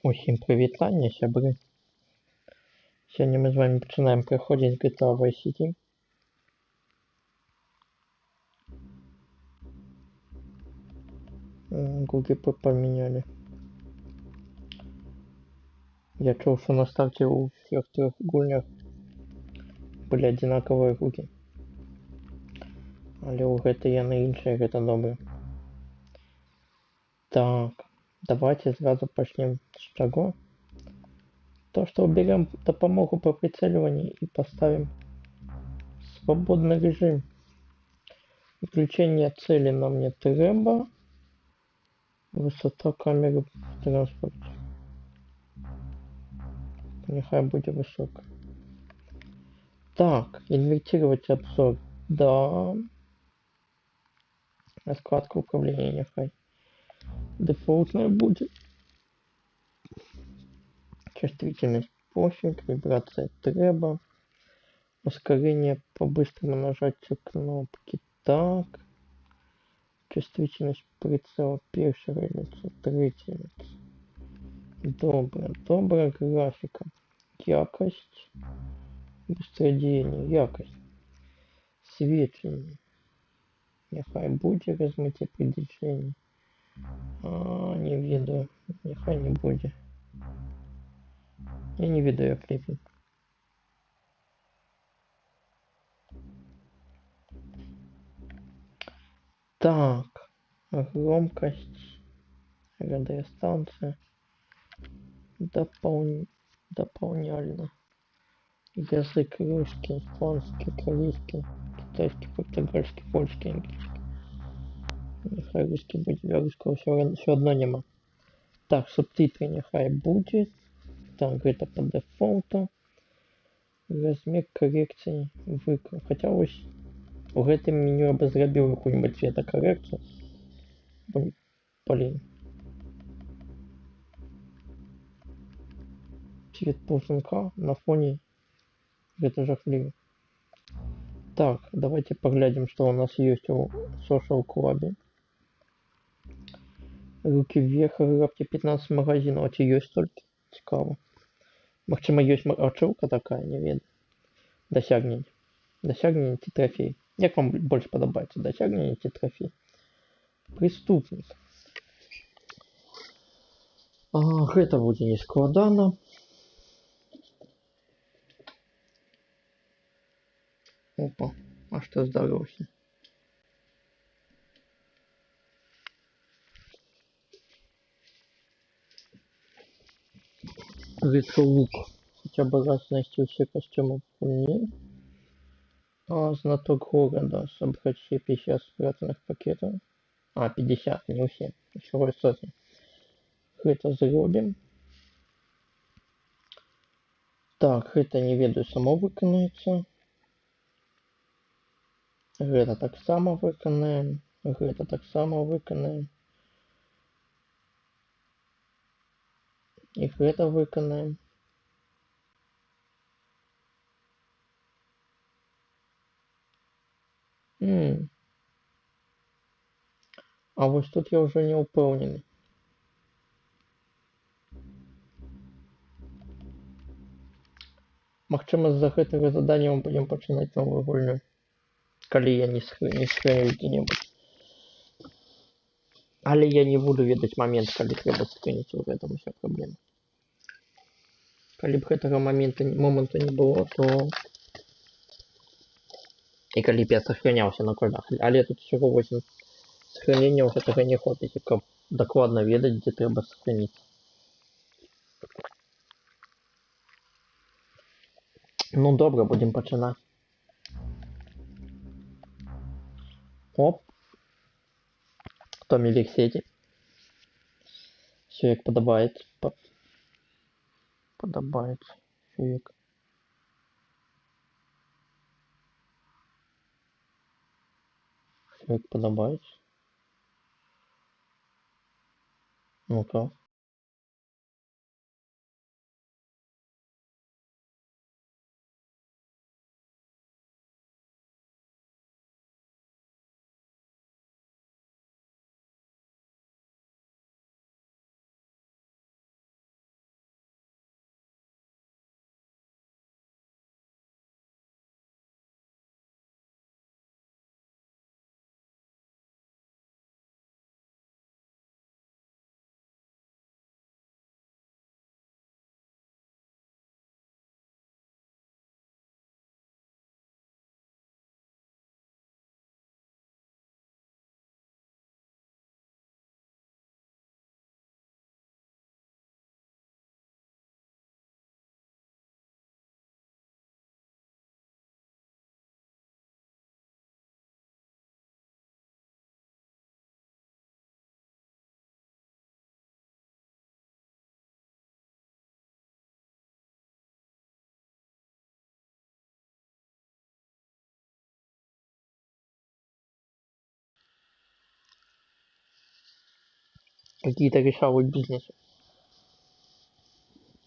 Усім привітання, сябри. Сьогодні ми з вами починаємо проходити GTA Vice City. Гуги поменяли. Я чув, що на старті у всіх трьох гульнях були одинакові гуги. Але у GTA є на інше, это добре. Так, давайте сразу почнем с чего. То, что уберем допомогу по прицеливанию и поставим свободный режим. Включение цели нам не треба. Высота камеры в транспорте. Нехай будет высоко. Так, инвертировать обзор. Да. Раскладка управления нехай. Дефолтная будет. Чувствительность пофиг. Вибрация треба. Ускорение по быстрому нажатию кнопки. Так. Чувствительность прицела. Первое лицо. Третье лицо. Добре. Добрая графика. Якость. Быстродеяние. Якость. Свечение. Нехай буде розмиття при движенні. Не видно. Нехай не буде. Я не видаю клипы. Так. Громкость. Радиостанция. Дополняльно. Язык русский, испанский, корейский, китайский, португальский, польский, английский. Нехай русский будет, русского все одно нема. Так, субтитры нехай будет. Так, это по дефолту. Размер коррекции выкру. Хотя ось у гэтым меню я бы зрабіў какую-нибудь цветокоррекцию. Блин. Цвет ползунка на фоне это жахливо. Так, давайте поглядим, что у нас есть у Social Club. Руки вверх, грабьте 15 магазинов. А ці есть только? Цікаво. Магчыма, есть ачылка такая, не ведаю. Досягнення. Досягнення ці трофей. Як вам больше подобається? Досягнення ці трофей? Преступник. Гэта будзе не складана. Опа, а што здарылася? Ветролук. Хотя бы раз снести все костюмы в мне. Знаток города. Собрать все 50 спрятанных пакетов. 50, не все. Еще сотни. Это зробим. Так, это не ведаю, само выконается. Это так само выконаем. Это так само выконаем. И это выконаем. А вот тут я уже не упевнений. Магчыма, з-за гэтага задання мы будем пачынаць новую гульню. Калі я не схрэню дзе-небудзь. Але я не буду ведаць момент, калі трэба скрыніць, у гэтым уся праблема. Калі б гэтага моменту не было, то... І калі б я сохраняўся на кодах. Але тут всего 8 сохраненняў гэтага не хопіць, каб дакладна ведаць, дзе трэба сохраніць. Ну добра, будем пачынаць. Оп. Томі Лексеті. Все як падабаецца. Падабаецца. Все як падабаецца. Ну-ка. Какие-то решают бизнесы.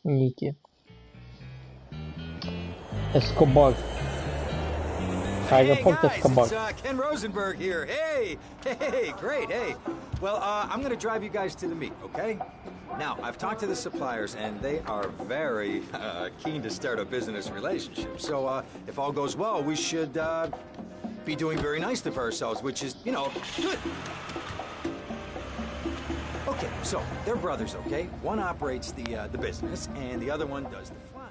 Ники. Эскобар. Hey Аэропорт guys, Эскобар. it's Ken Rosenberg here. Hey, great, hey. Well, I'm gonna drive you guys to the meet, okay? Now, I've talked to the suppliers, and they are very keen to start a business relationship. So, if all goes well, we should be doing very nicely for ourselves, which is, you know, good. Okay, so they're brothers, okay? One operates the business, and the other one does the flying.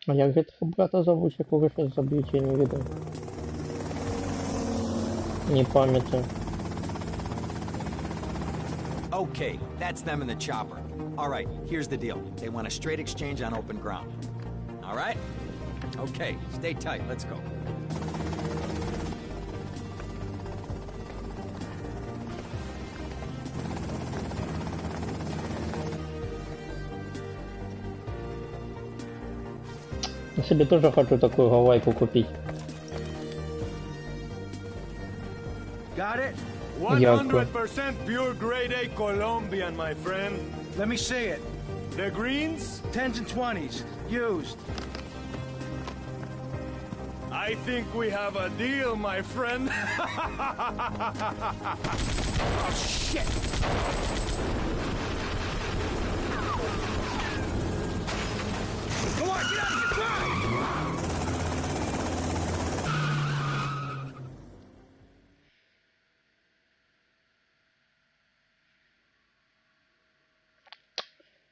А як же твого брата зовут, якого щас заб'ють, я не видел. Не пам'ятаю. Okay, that's them in the chopper. All right, here's the deal. They want a straight exchange on open ground. All right? Okay, stay tight. Let's go. Я себе тоже хочу такую гавайку купить. Got it? 100% pure grade A Colombian, my friend. Let me see it. The greens? 10s and 20s. Used. I think we have a deal, my friend. Oh, shit! Come on, get out of here! Drive!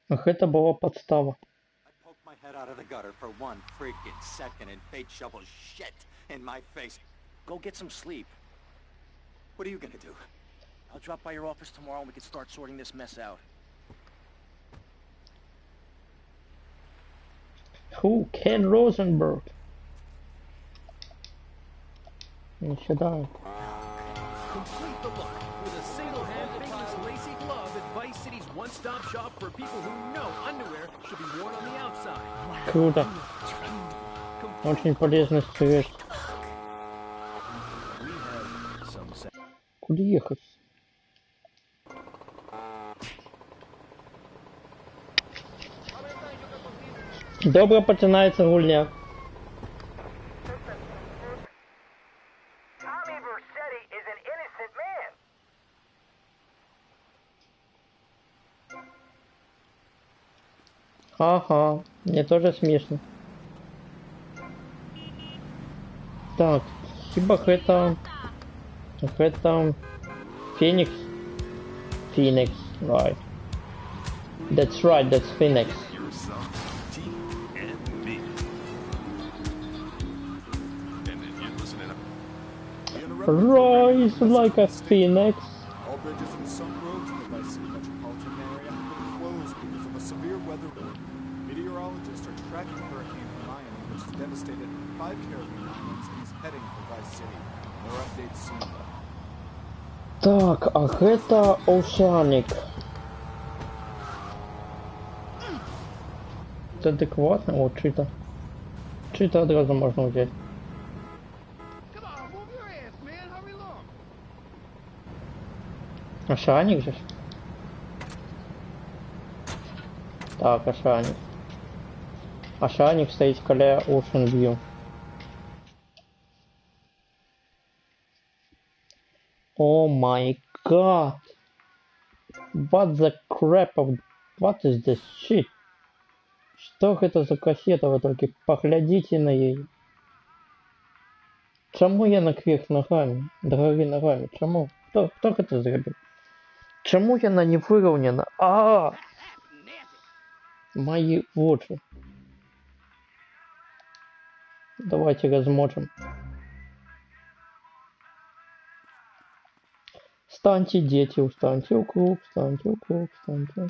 Ах, это была подстава. I poked my head out of the gutter for one freaking second and fate shovels shit in my face. Go get some sleep. What are you gonna do? I'll drop by your office tomorrow and we can start sorting this mess out. Who? Ken Rosenberg. Сюда. Complete the look with a single-hand fingerless lacy glove at Vice City's one-stop shop for people who know underwear should be worn on the outside. Круто. Очень полезный совет. Куда ехать? Добро починається гульня. Tommy Vercetti is an innocent man. Ага, мне тоже смешно. Так, хіба это Phoenix? Phoenix, right. That's right, that's Phoenix. Rise like a phoenix. All bridges and some roads in the Vice City metropolitan area have been closed because of a severe weather warning. Meteorologists are tracking Hurricane Hermione, which has devastated 5 Caribbean islands and is heading for Vice City. More updates soon. Так, а это Oceanic. Это адекватно, вот чита. Чита одразу можно взять. Ошаник же. Так, Ошаник. Ошаник стоит каля Ocean View. Oh my god. What the crap of... What is this shit? Что это за кассета? Вы только поглядите на нее. Чому я накверх ногами? Дороги ногами. Чому? Кто это зробил? Чому я на невыровненно? Мои очи. Давайте размотаем. Встаньте, дети, встаньте в круг, встаньте в круг, встаньте.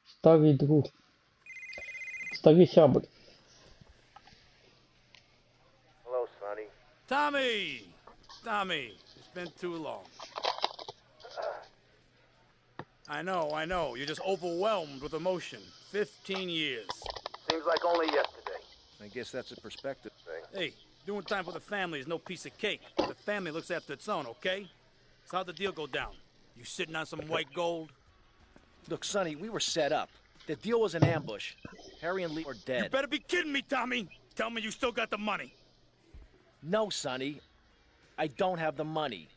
Старый друг. Старый сябр. Hello, Sonny. Tommy, it's been too long. I know, you're just overwhelmed with emotion. 15 years. Seems like only yesterday. I guess that's a perspective thing. Hey, doing time for the family is no piece of cake. The family looks after its own, okay? So how'd the deal go down? You sitting on some white gold? Look, Sonny, we were set up. The deal was an ambush. Harry and Lee are You dead. better be kidding me, Tommy! Tell me you still got the money. No, Sonny. I don't have the money.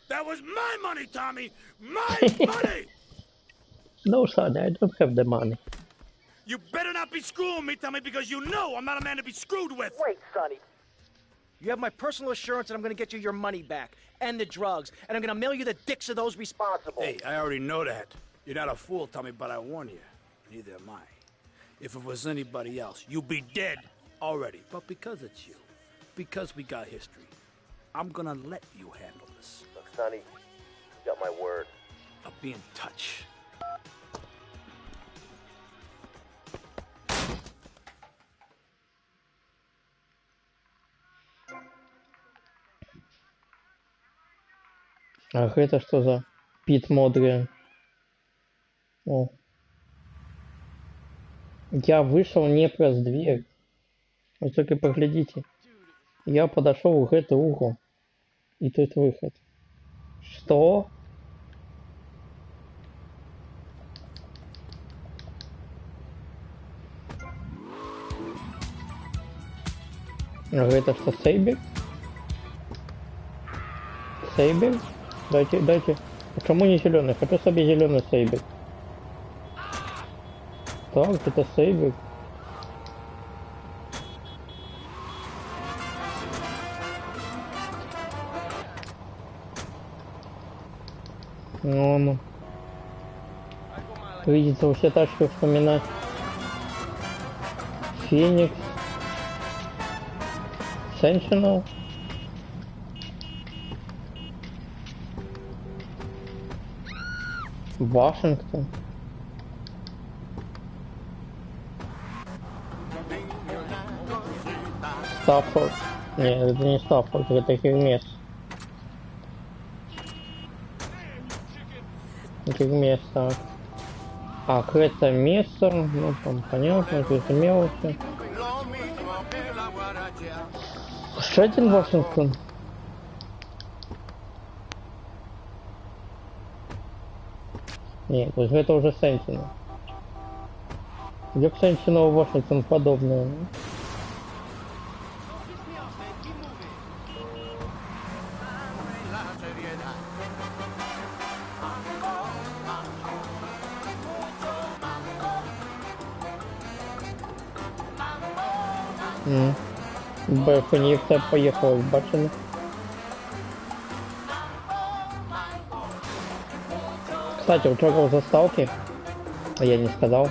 That was my money, Tommy! My money! No, son, I don't have the money. You better not be screwing me, Tommy, because you know I'm not a man to be screwed with! Wait, Sonny. You have my personal assurance that I'm gonna get you your money back, and the drugs, and I'm gonna mail you the dicks of those responsible. Hey, I already know that. You're not a fool, Tommy, but I warn you. Neither am I. If it was anybody else, you'd be dead already. But because it's you, because we got history, I'm gonna let you handle this. Look, Sonny, you got my word. I'll be in touch. Ах, это что за Пит Модриан? О. Я вышел не праз дверь. Вы только поглядите. Я подошел в этот угол. И тут выход. Что? Ах, это что, Сейбер? Сейбер? Дайте. Почему не зеленый? Хочу себе зеленый Сейбер. Так, это Сейбер. Ну. Видится, все тачки вспоминать. Феникс. Sentinel. Вашингтон. Стаффорд. Нет, это не Стаффорд, это Гермес. Гермес, так. Ах, это место, ну там понятно, это мелочи. Еще один Вашингтон. Нет, вот это уже Сентинел. Где к Сентинелу Вашингтон подобное? Б-фонікція поїхала, бачили? Кстати, вчора у заставки, а я не сказал,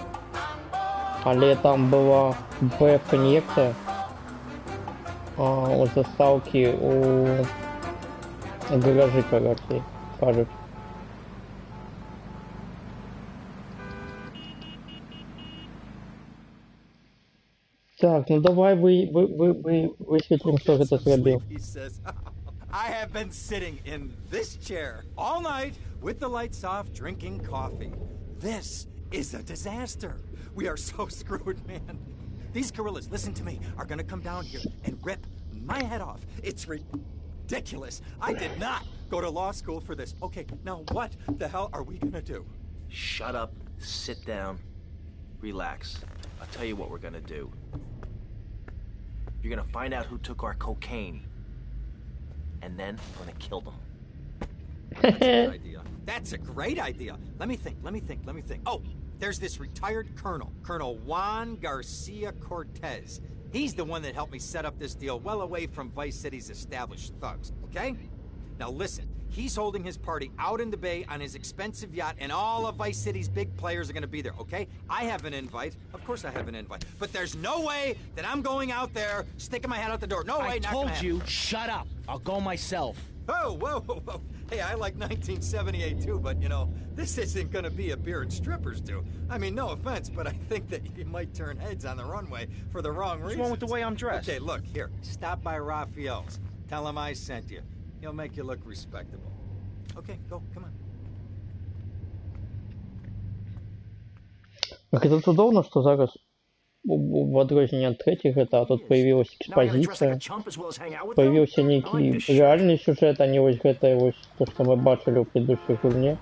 але там была Б-фонікція у заставки у гаражі, короче, кажуть. Так, ну давай высветлим, кто это зробил. I have been sitting in this chair all night with the lights off, drinking coffee. This is a disaster. We are so screwed, man. These gorillas, listen to me, are gonna come down here and rip my head off. It's ridiculous. I did not go to law school for this. Okay, now what the hell are we gonna do? Shut up, sit down, relax. I'll tell you what we're gonna do. You're gonna find out who took our cocaine. And then we're gonna kill them. That's a good idea. That's a great idea. Let me think. Oh, there's this retired colonel, Colonel Juan Garcia Cortez. He's the one that helped me set up this deal well away from Vice City's established thugs, okay? Now listen, he's holding his party out in the bay on his expensive yacht, and all of Vice City's big players are gonna be there, okay? I have an invite. Of course I have an invite. But there's no way that I'm going out there sticking my head out the door. No way, I not told gonna you, happen. shut up. I'll go myself. Oh, whoa. Hey, I like 1978 too, but you know, this isn't gonna be a beer and strippers do. I mean, no offense, but I think that you might turn heads on the runway for the wrong reasons. What's wrong with the way I'm dressed? Okay, look, here, stop by Raphael's. Tell him I sent you. He'll make you look respectable. Okay, go, come on. Так это цудовно, что зараз в отрывании от третьих GTA тут появилась экспозиция, появился некий реальный сюжет, а не вот это вот, то, что мы бачили в предыдущей гульне.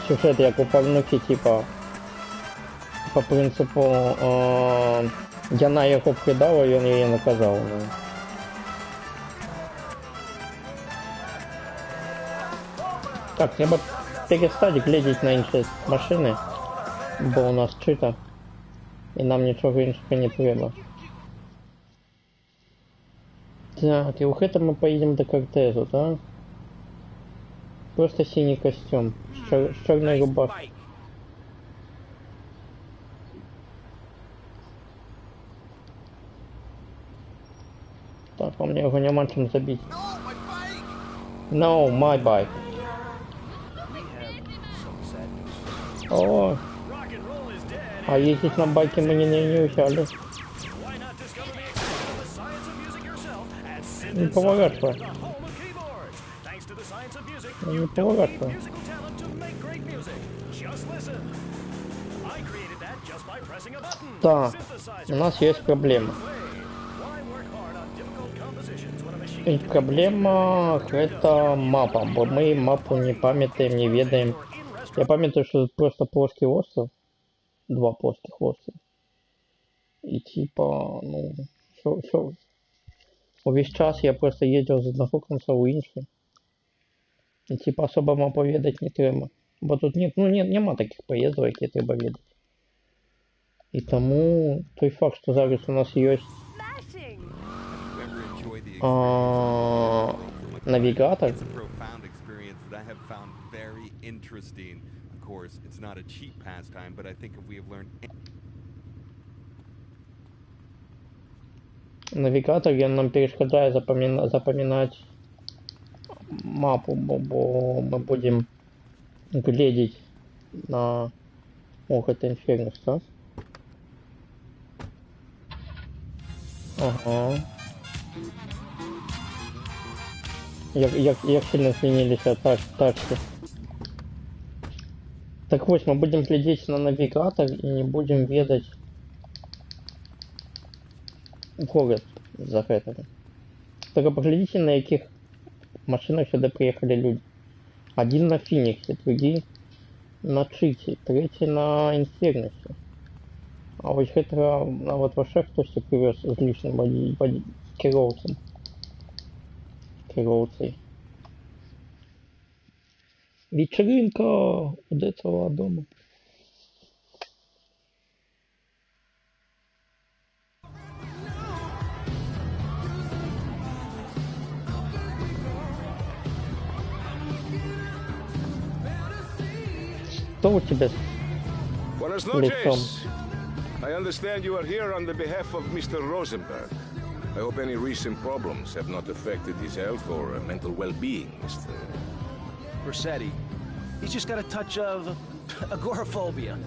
Сюжет як у порнухи, типа, по принципу, яна його вкидала, і він її наказав. Ну. Так, треба перестати глядіти на інші машини, бо у нас чита, і нам нічого іншого не треба. Так, и у этого мы поедем до Кортезу, да? Просто синий костюм, с черной рубашкой. Так, а мне его нема чем забить. No, my bike. О, а ездить на байке мы не учали. Не поворачивай. Не поворачивай. Так, у нас есть проблема. И проблема это мапа, бо мы мапу не памятаем, не ведаем. Я памятаю, что это просто плоский остров. Два плоских острова. И типа, ну, шо. Весь час я просто ездил з одного конца в інший. І типа особо мапу ведать не треба. Бо тут нет, ну нема таких поездок, які треба ведать. І тому той факт, що зараз у нас є навігатор. Навигатор він нам перешкоджає запоминать мапу, бо мы будем глядеть на... Ох, это Инфернус, да? Ага. Як сильно змінилися тачки. Так вот, мы будем глядеть на навигатор и не будем ведать город за этого. Только поглядите, на яких машинах сюда приехали люди. Один на Фениксе, другие на Чите, третий на Инфернусе. А вот это на вот ваших хтось привез с лишним керовцем. Вечеринка у этого дома. Что у тебя Buenas с лицом? noches. I understand you are here on the behalf of Mr. Rosenberg. I hope any recent problems have not affected his health or mental well-being, Mr. Versetti. He's just got a touch of agoraphobia.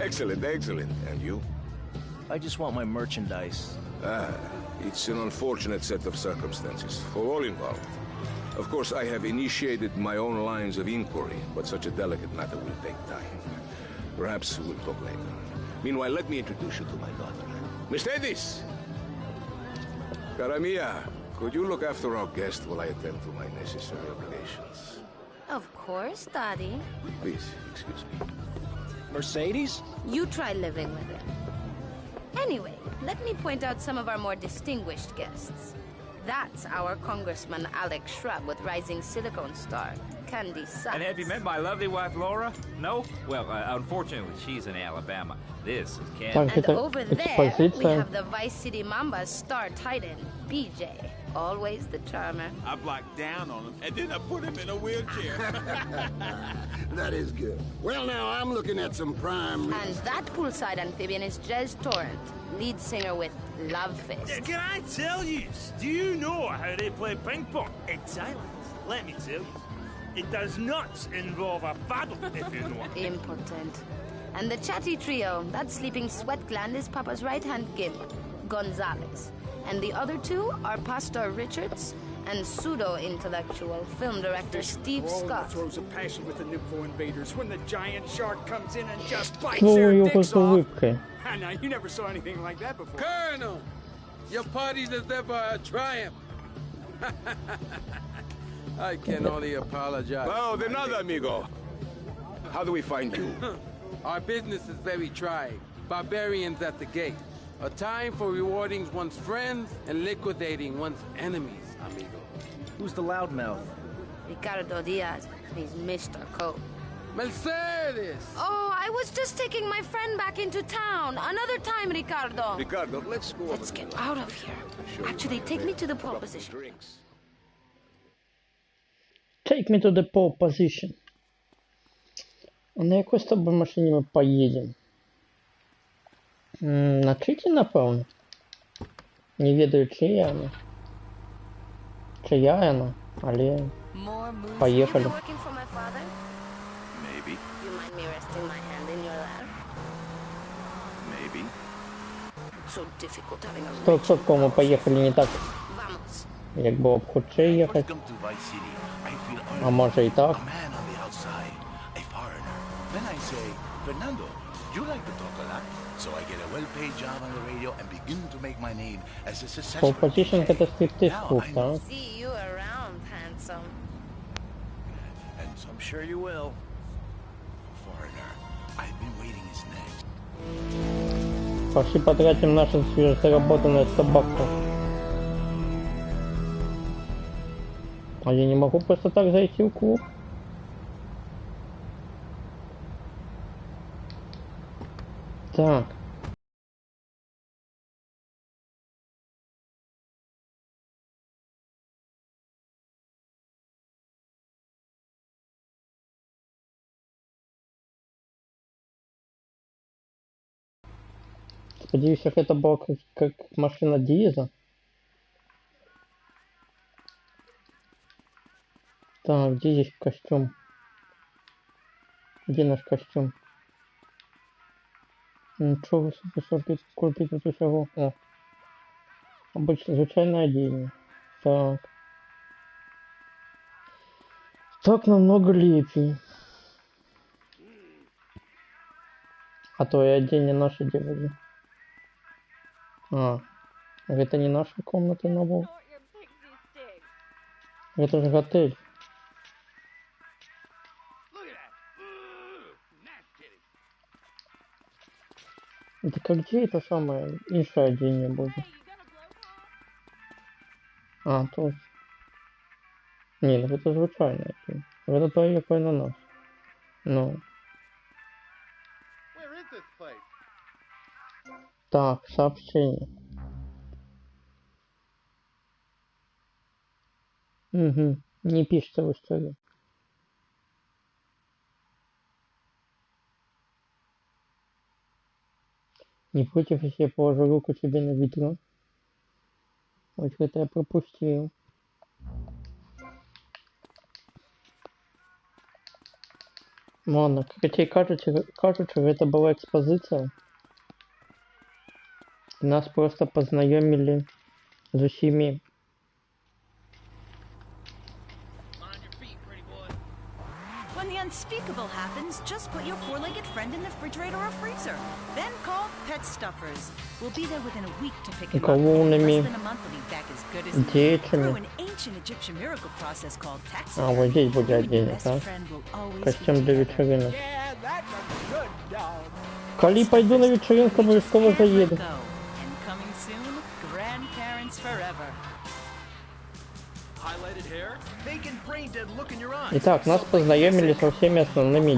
Excellent. And you? I just want my merchandise. It's an unfortunate set of circumstances for all involved. Of course, I have initiated my own lines of inquiry, but such a delicate matter will take time. Perhaps we'll talk later. Meanwhile, let me introduce you to my daughter. Miss Edis! Cara mia, could you look after our guest while I attend to my necessary obligations? Of course, Daddy. Please, excuse me. Mercedes? You try living with it. Anyway, let me point out some of our more distinguished guests. That's our Congressman Alex Shrub with Rising Silicon Star, Candy Sachs. And have you met my lovely wife, Laura? No? Well, unfortunately, she's in Alabama. This is Candy. And over there, we have the Vice City Mamba's star titan, BJ. Always the charmer. I blocked down on him, and then I put him in a wheelchair. That is good. Well, now, I'm looking at some prime... And that poolside amphibian is Jez Torrent, lead singer with Love Fist. Yeah, can I tell you, do you know how they play ping pong? It's silent. Let me tell you. It does not involve a paddle, if you know what. Impotent. And the chatty trio, that sleeping sweat gland is Papa's right-hand gimp, Gonzalez. And the other two are Pastor Richards and pseudo-intellectual film director Steve Scott. Throws a passion with the Nympho invaders when the giant shark comes in and just bites their dicks off. on now, you never saw anything like that before. Colonel! Your party deserve a triumph. I can only apologize. Well, de nada, amigo. How do we find you? Our business is very trying. Barbarians at the gate. A time for rewarding one's friends and liquidating one's enemies, amigo. Who's the loudmouth? Ricardo Diaz. He's Mr. Coke. Mercedes! Oh, I was just taking my friend back into town. Another time, Ricardo. Ricardo, let's go. Let's get out of here. Actually, take me to the pole position. Take me to the pole position. А на якій з тобою машині ми поїдемо? На Читі, напевно? Не ведаю, чия вона. Чия вона, але... Поїхали. Maybe. You mind me resting my hand in your lap? Maybe. It's so difficult having a 100% ми поїхали не так, як було б хоче їхати. Welcome to Vice City. I feel А може і так. a man on the outside, a foreigner. Then I say, Fernando, you like to talk a lot, so I get a well-paid job on the radio and begin to make my name as a successful Pole position это стриптиз клуб, да? See you around, handsome. And so I'm sure you will. Foreigner, I've been waiting his next. Пошли потратим наши свежезаработанные 100 баксов. А я не могу просто так зайти в клуб. Так. Надеюсь, это была как машина Диеза. Так, где здесь костюм? Где наш костюм? Ничего, купить эту всего. О. Обычно звичайное одеяние. Так. Так намного лепей. А то и оденение наше делали. А, это не наша комната на вол. Это же отель. Это как где это самое иншее оденение будет? А, точно. Не, ну это звичайное оденение. Это то, якое на нас. Ну. Так, сообщение. Угу, не пишется в истории. Не против, если я положу руку тебе на ведро? Вот это я пропустил. Ладно, короче, кажется, это была экспозиция. Нас просто познакомили с усими. When the unspeakable happens, just put your four-legged friend in the refrigerator or freezer. Then call Pet Stuffers. We'll be there within a week to pick him up. Less than a month will be back as good as new. Through an ancient Egyptian miracle process called taxidermy. А, вот здесь будет оденение, так? Костюм для вечеринок. Коли пойду на вечеринку, обовязково заеду. Итак, нас познакомили со всеми основными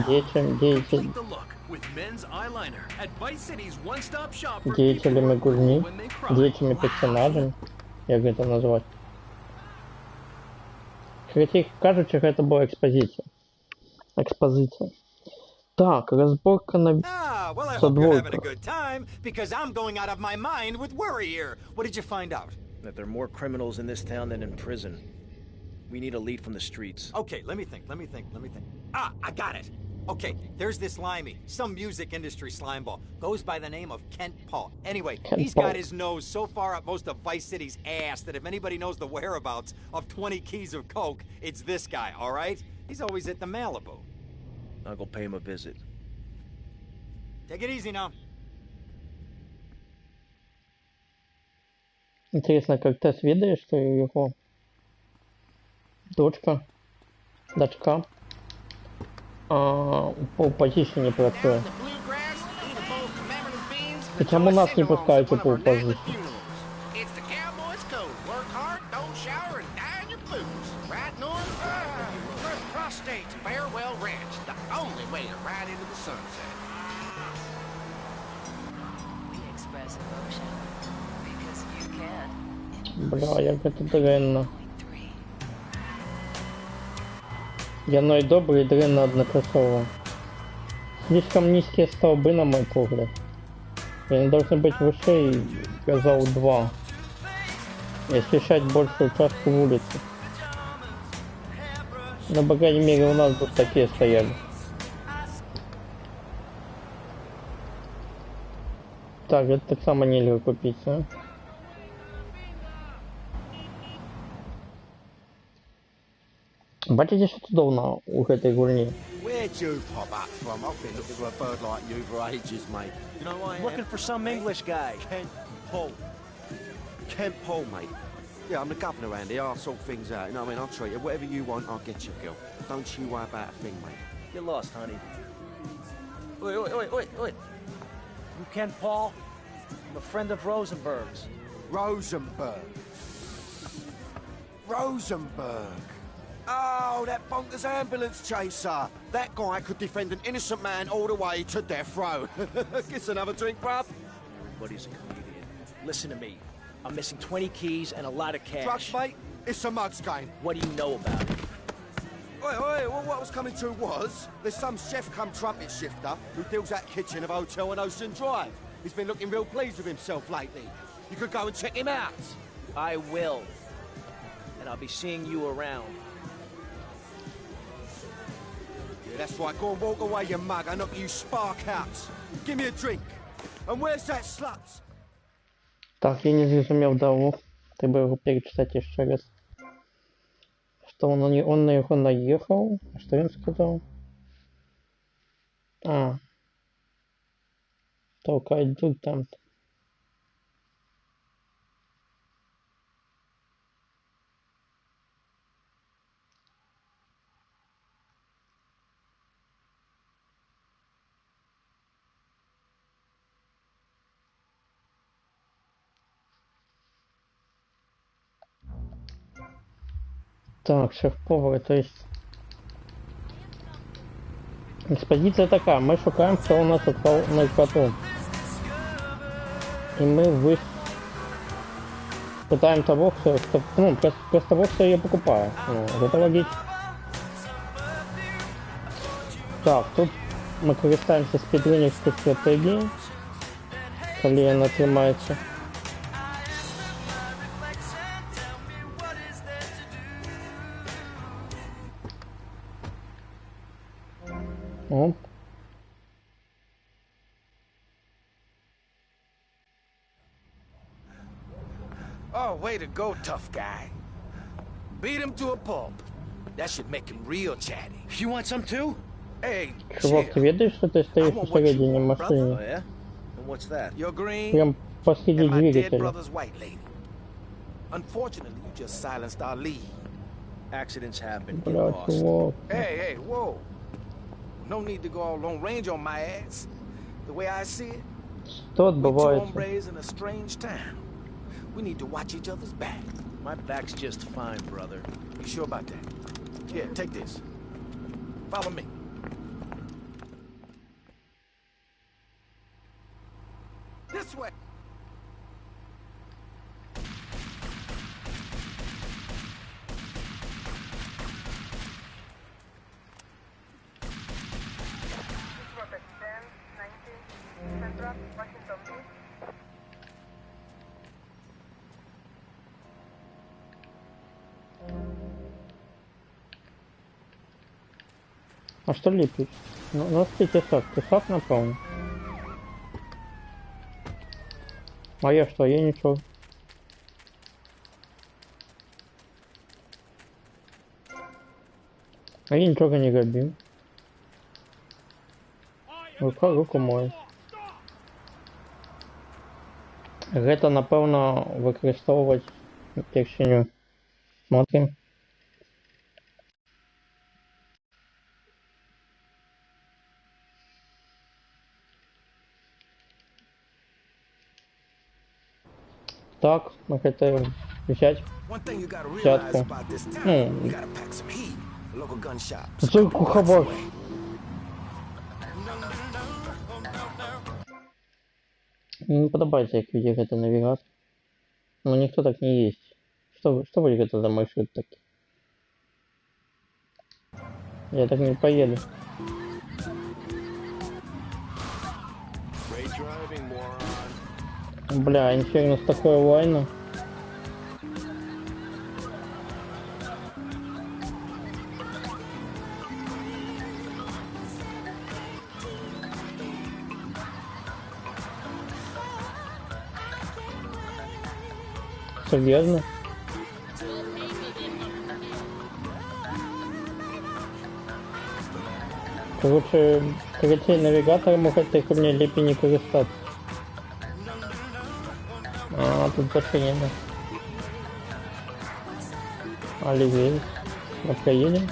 деятелями гульни, деятелями персонажами, як это назвать. Хотя, кажется, это была экспозиция. Так, разборка на задворках. That there are more criminals in this town than in prison. We need a lead from the streets. Okay, let me think. Ah, I got it. Okay, there's this limey, some music industry slimeball. Goes by the name of Kent Paul. Anyway, he's got his nose so far up most of Vice City's ass that if anybody knows the whereabouts of 20 keys of coke, it's this guy, all right? He's always at the Malibu. I'll go pay him a visit. Take it easy now. Интересно, как Тесс ведает, что его дочка по позиции не працує. Хотя у нас не пускают по позиции. It's the cowboy's code. Work hard, don't shower, and die in your boots. Right, Norm? Prostate Farewell Ranch. The only way to ride into the sunset. We express emotion because you can. Бля, як это дренно. Яно и добрый, и дренно однокосово. Слишком низкие столбы, на мой взгляд. Они должны быть выше и газов 2. И освещать большую участку улицы. Но, по крайней мере, у нас тут такие стояли. Так, это так само нельзя купить, а? Бачите, що чудовно у гэтай гульні? Where'd you pop up from? I've been looking for a bird like you for ages, mate. You know why? Looking for some English guy. Kent Paul. Kent Paul, mate. Yeah, I'm the governor around here. I'll sort things out. You know what I mean? I'll treat you. Whatever you want, I'll get you, girl. Don't you worry about a thing, mate. Get lost, honey. Oi. You Ken Paul? I'm a friend of Rosenberg's. Rosenberg. Oh, that bonkers ambulance chaser. That guy could defend an innocent man all the way to death row. Get another drink, bruv. Everybody's a comedian. Listen to me. I'm missing 20 keys and a lot of cash. Drugs, mate? It's a mug's game. What do you know about it? Oi, well, what I was coming to was, there's some chef come trumpet shifter who deals that kitchen of a hotel on Ocean Drive. He's been looking real pleased with himself lately. You could go and check him out. I will. And I'll be seeing you around. Yeah, that's right. Go and walk away, you mug. I knock you spark out. Give me a drink. And where's that slut? Так, я не зрозумів давно. Треба його перечитати ще раз. Что он на него наехал? Что он сказал? Толкает друг там-то. Так, шеф-повар, то есть... Экспозиция такая, мы шукаем, что у нас на коту. И мы пытаем того, кто... Ну, просто того, кто ее покупает. Ну, это логично. Так, тут мы користаемся спидринерской стратегией. Колено тримается. Оп. Oh, way to go, tough guy. Beat him to a pulp. That should make him real chatty. You want some too? Hey, Чувак, ты видишь, что ты стоишь посередине машины? Oh, yeah? And what's that? You're green. Прям посреди двигателя. Brother's white lady. Unfortunately, you just silenced our lead. Accidents happen. Бля, чувак. Hey, whoa. No need to go all long range on my ass. The way I see it, Что we two отбывается? hombres in a strange town. We need to watch each other's back. My back's just fine, brother. You sure about that? Here, take this. Follow me. This way. А что лепишь? Ну, у нас тесак. Тесак напомню. А я что? Я ничего. А я ничего не габил. Руку мою. Гэта, напэўна, выкарыстоўваць першыню. Смотрим. Так, мы хотим взять взятку. Ну, куховой. Не подобается, як видишь, это навигатор. Но никто так не есть. Что будет это за маршрут такой? Я так не поеду. Бля, инфернус такое лайно. Серьезно? Короче, навигатором этой хуйней лепей не користаться. А, тут зашинено. Оливей. Мы поедем.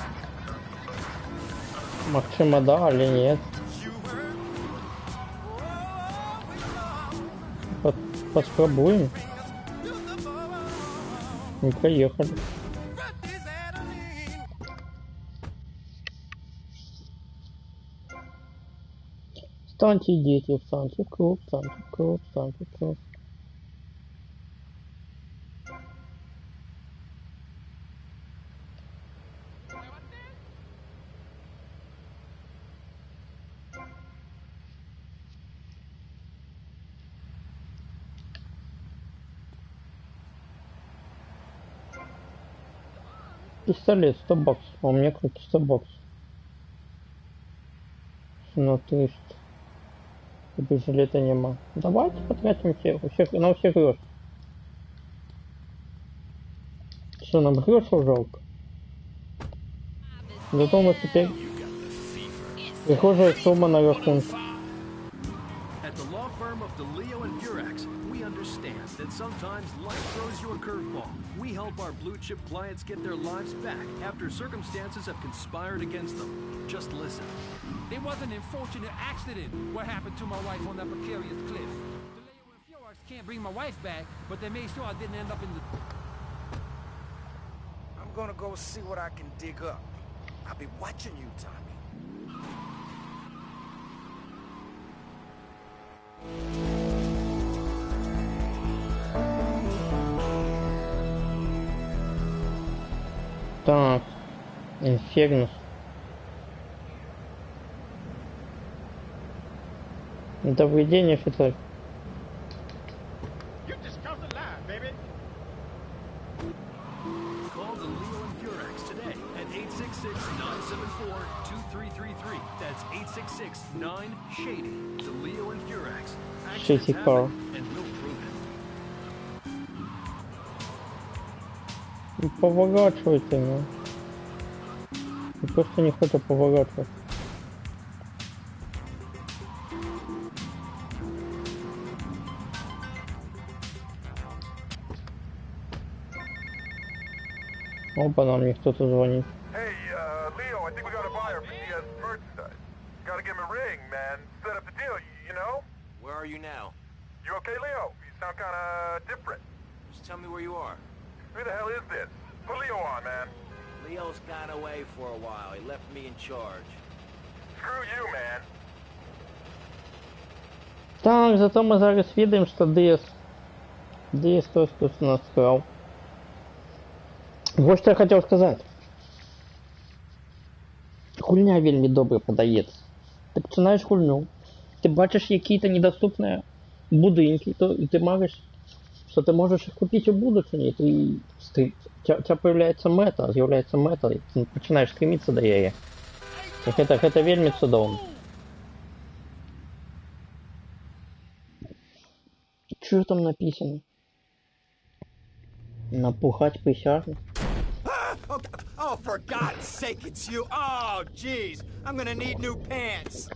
Максима да, или нет? Попробуем. Мы поехали. Встаньте, дети, встаньте в круг, встаньте в круг, встаньте в круг. Пистолет 100 баксов, а у меня круг 100 баксов. На 300. Пистолета нема. Давайте потратим всех, на всех грош. Что, нам грошев жалко? Зато у нас теперь прихожая сумма на рахунке. That sometimes life throws you a curveball. We help our blue chip clients get their lives back after circumstances have conspired against them. Just listen. There was an unfortunate accident. What happened to my wife on that precarious cliff? DeLeo and Furax can't bring my wife back, but they made sure I didn't end up in the... I'm gonna go see what I can dig up. I'll be watching you, Tommy. Так, инфернус. Добрый день, офицер. Call the Leo and Furax today at 866-974-2333. That's 866-9-SHADY. The Leo and Furax. Shady car. And we'll prove it. Поворачивайте, ну. Я просто не хочу поворачивать. Опа, нам мне кто-то звонит. Hey, Leo, I think we got a buyer for DS merchandise. Gotta give him a ring, man. Set up the deal, you know? Where are you now? You okay, Leo? You sound kinda different. Just tell me where you are. Who the hell is this? Put Leo on, man. Leo's gone away for a while. He left me in charge. Screw you, man. Так, зато мы зараз видим, что DS просто нас скрал. Вот что я хотел сказать. Хуйня вельми добре продається. Ти починаєш хульню, ти бачиш які-то недоступні будинки, і ти мариш, що ти можеш їх купити у будучині, і у тебе з'являється мета, і ти починаєш стремитися до її. Це вельми цудовно. Що там написано? Напухать присяжных? Oh, for God's sake, it's you. Oh, jeez. I'm gonna need new pants.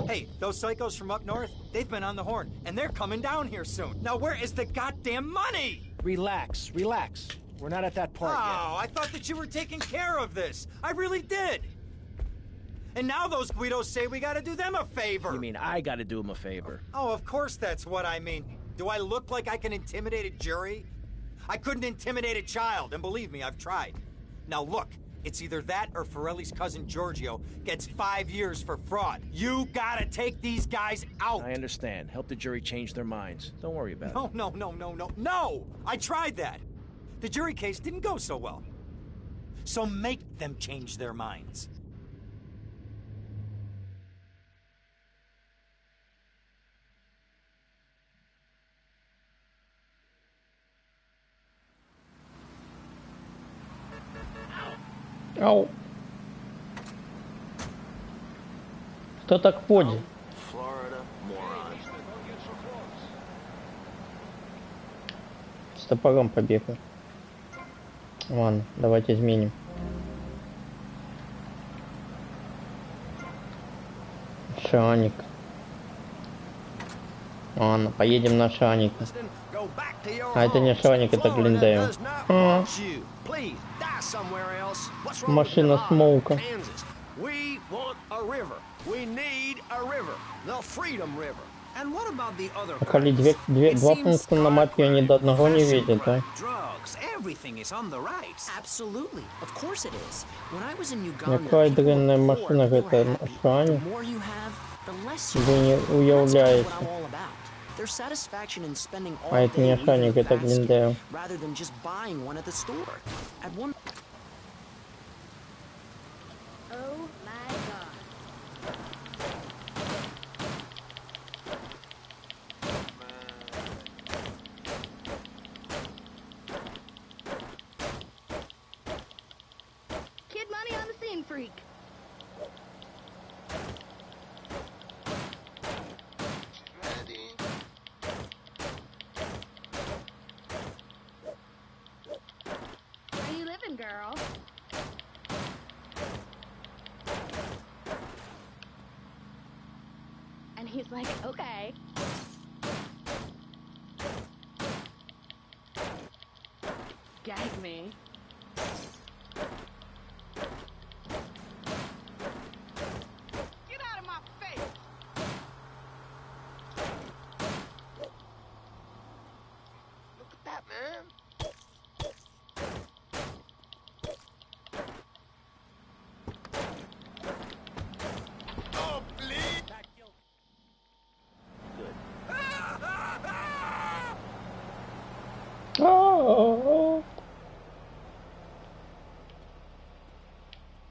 Hey, those psychos from up north, they've been on the horn, and they're coming down here soon. Now, where is the goddamn money? Relax, relax. We're not at that part yet. Oh, I thought that you were taking care of this. I really did. And now those Guidos say we gotta do them a favor. You mean I gotta do them a favor? Oh, of course that's what I mean. Do I look like I can intimidate a jury? I couldn't intimidate a child, and believe me, I've tried. Now look, it's either that or Forelli's cousin Giorgio gets 5 years for fraud. You gotta take these guys out. I understand. Help the jury change their minds. Don't worry about it. No! I tried that. The jury case didn't go so well. So make them change their minds. Ау. Кто так ходит? С топором побегаю. Ладно, давайте изменим. Шаник. Ладно, поедем на Шаник. А это не Шаник, это Глендейл. Машина Смоука. Али два пункта на мапе, они до одного не видят, да? Какая длинная машина, это Шаник? Вы не уявляете. А это не Шаник, это Глендейл. Kid Money on the scene, freak. Where you living, girl? And he's like, okay. Gag me. Get out of my face! Look at that, man. Oh, please!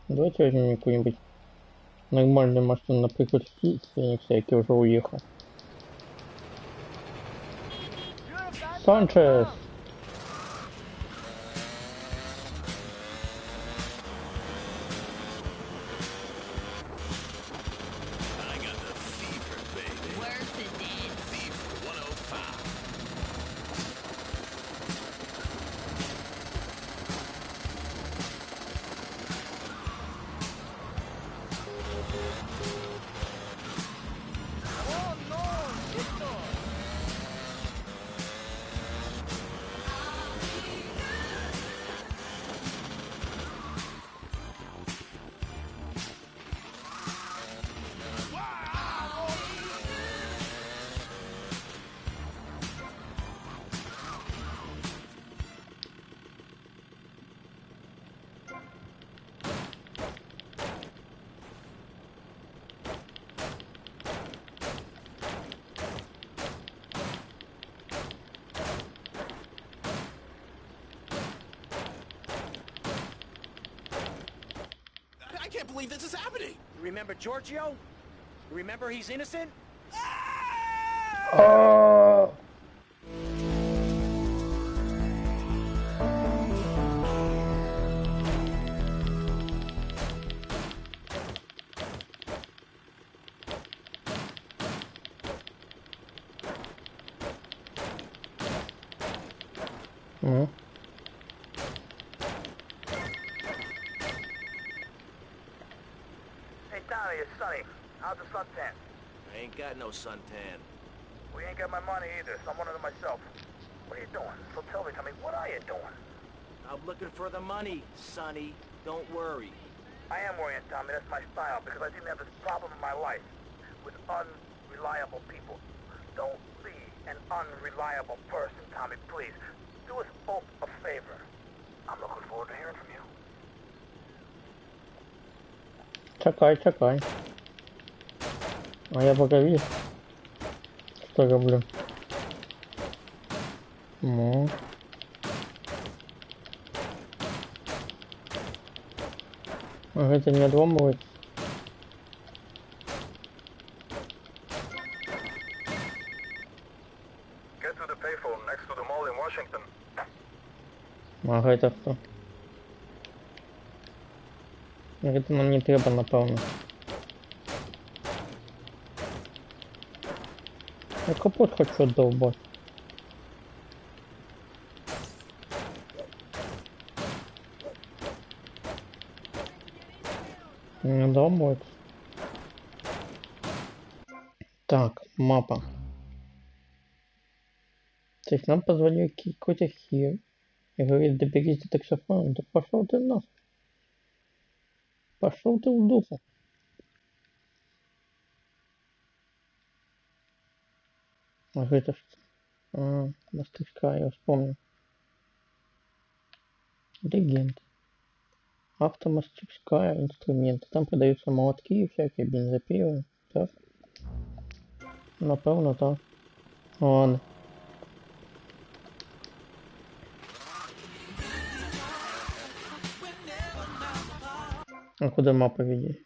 Давайте возьмем какую-нибудь нормальную машину, например, Феникса, я уже уехал. Санчес! I can't believe this is happening. Remember Giorgio? Remember he's innocent? Hey, Donnie, it's Sonny. How's the suntan? I ain't got no suntan. We ain't got my money either, so I'm one of them myself. What are you doing? So tell me, Tommy, what are you doing? I'm looking for the money, Sonny. Don't worry. I am worrying, Tommy. That's my style, because I didn't have this problem in my life with unreliable people. Don't be an unreliable person, Tommy, please. Do us both a favor. I'm looking forward to hearing from you. Czekaj. А я пока видишь, что роблю. Ну. Это не отламывает. Get to the payphone next to the mall in Washington. Ага, это кто? Это нам не треба, напевно. Я капот хочу долбать. Не долбать. Так, мапа. То есть нам позвонил какой-то хер и говорит, доберись до таксофона. Да пошел ты нахуй. Пошел ты в духу. А это что? Мастерская, я вспомнил. Легенд. Автомастерская, инструменты. Там продаются молотки и всякие бензопилы. Так. Напевно, так. Ладно. А куда мапа ведет?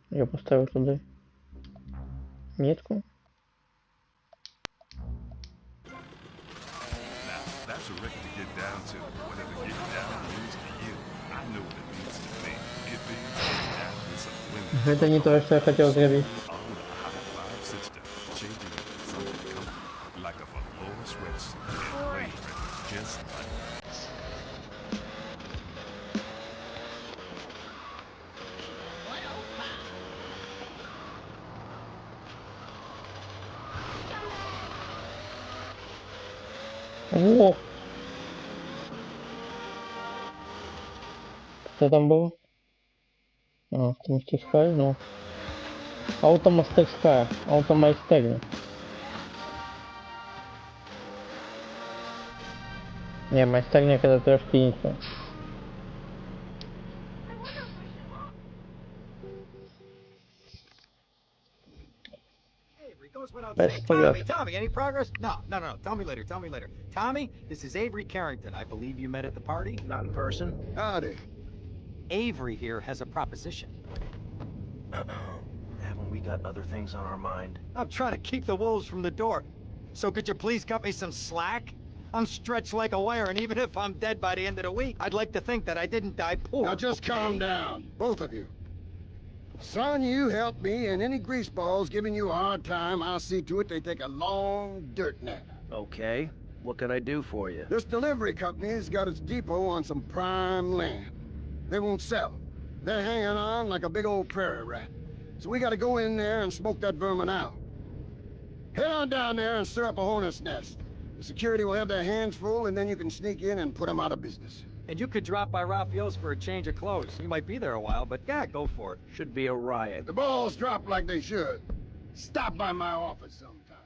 Я поставил туда метку. Это не то, что я хотел сделать. О! Что там было? Автомастерская, ну. Автомастерская. Автомайстерня. Не, майстерня, когда трошки ничего. Tommy, any progress? No. Tell me later. Tommy, this is Avery Carrington. I believe you met at the party? Not in person. Howdy. Avery here has a proposition. Haven't we got other things on our mind? I'm trying to keep the wolves from the door. So could you please cut me some slack? I'm stretched like a wire, and even if I'm dead by the end of the week, I'd like to think that I didn't die poor. Now just calm down, both of you. Son, you help me, and any greaseballs giving you a hard time, I'll see to it they take a long dirt nap. Okay. What can I do for you? This delivery company's got its depot on some prime land. They won't sell. They're hanging on like a big old prairie rat. So we gotta go in there and smoke that vermin out. Head on down there and stir up a hornet's nest. The security will have their hands full, and then you can sneak in and put them out of business. And you could drop by Raphael's for a change of clothes. You might be there a while, but yeah, go for it. Should be a riot. The balls drop like they should. Stop by my office sometime.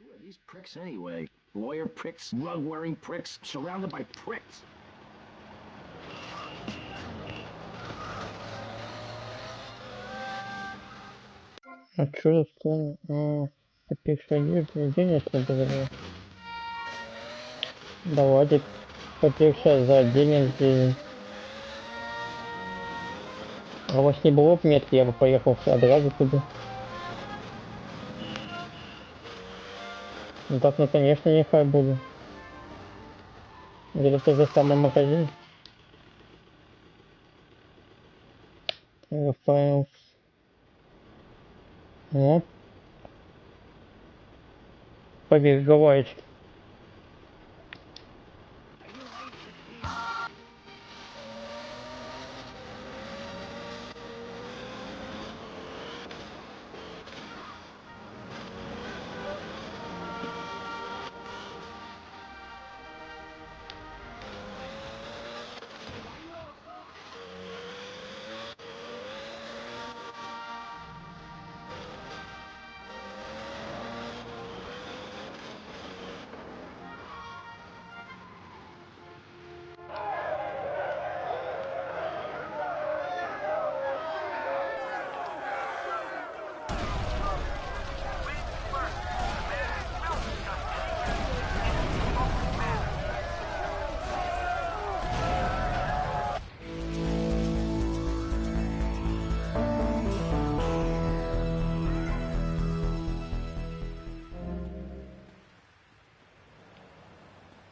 Who are these pricks anyway? Lawyer pricks, rug-wearing pricks, surrounded by pricks. А что это? Попившая денег это. Давайте попившая за денег. А у вас не было бы метки, я бы поехал одразу туда. Ну так, ну конечно, нехай буду. Где-то тот же самый магазин. Рафаэл. Вот. Поверь, говоришь.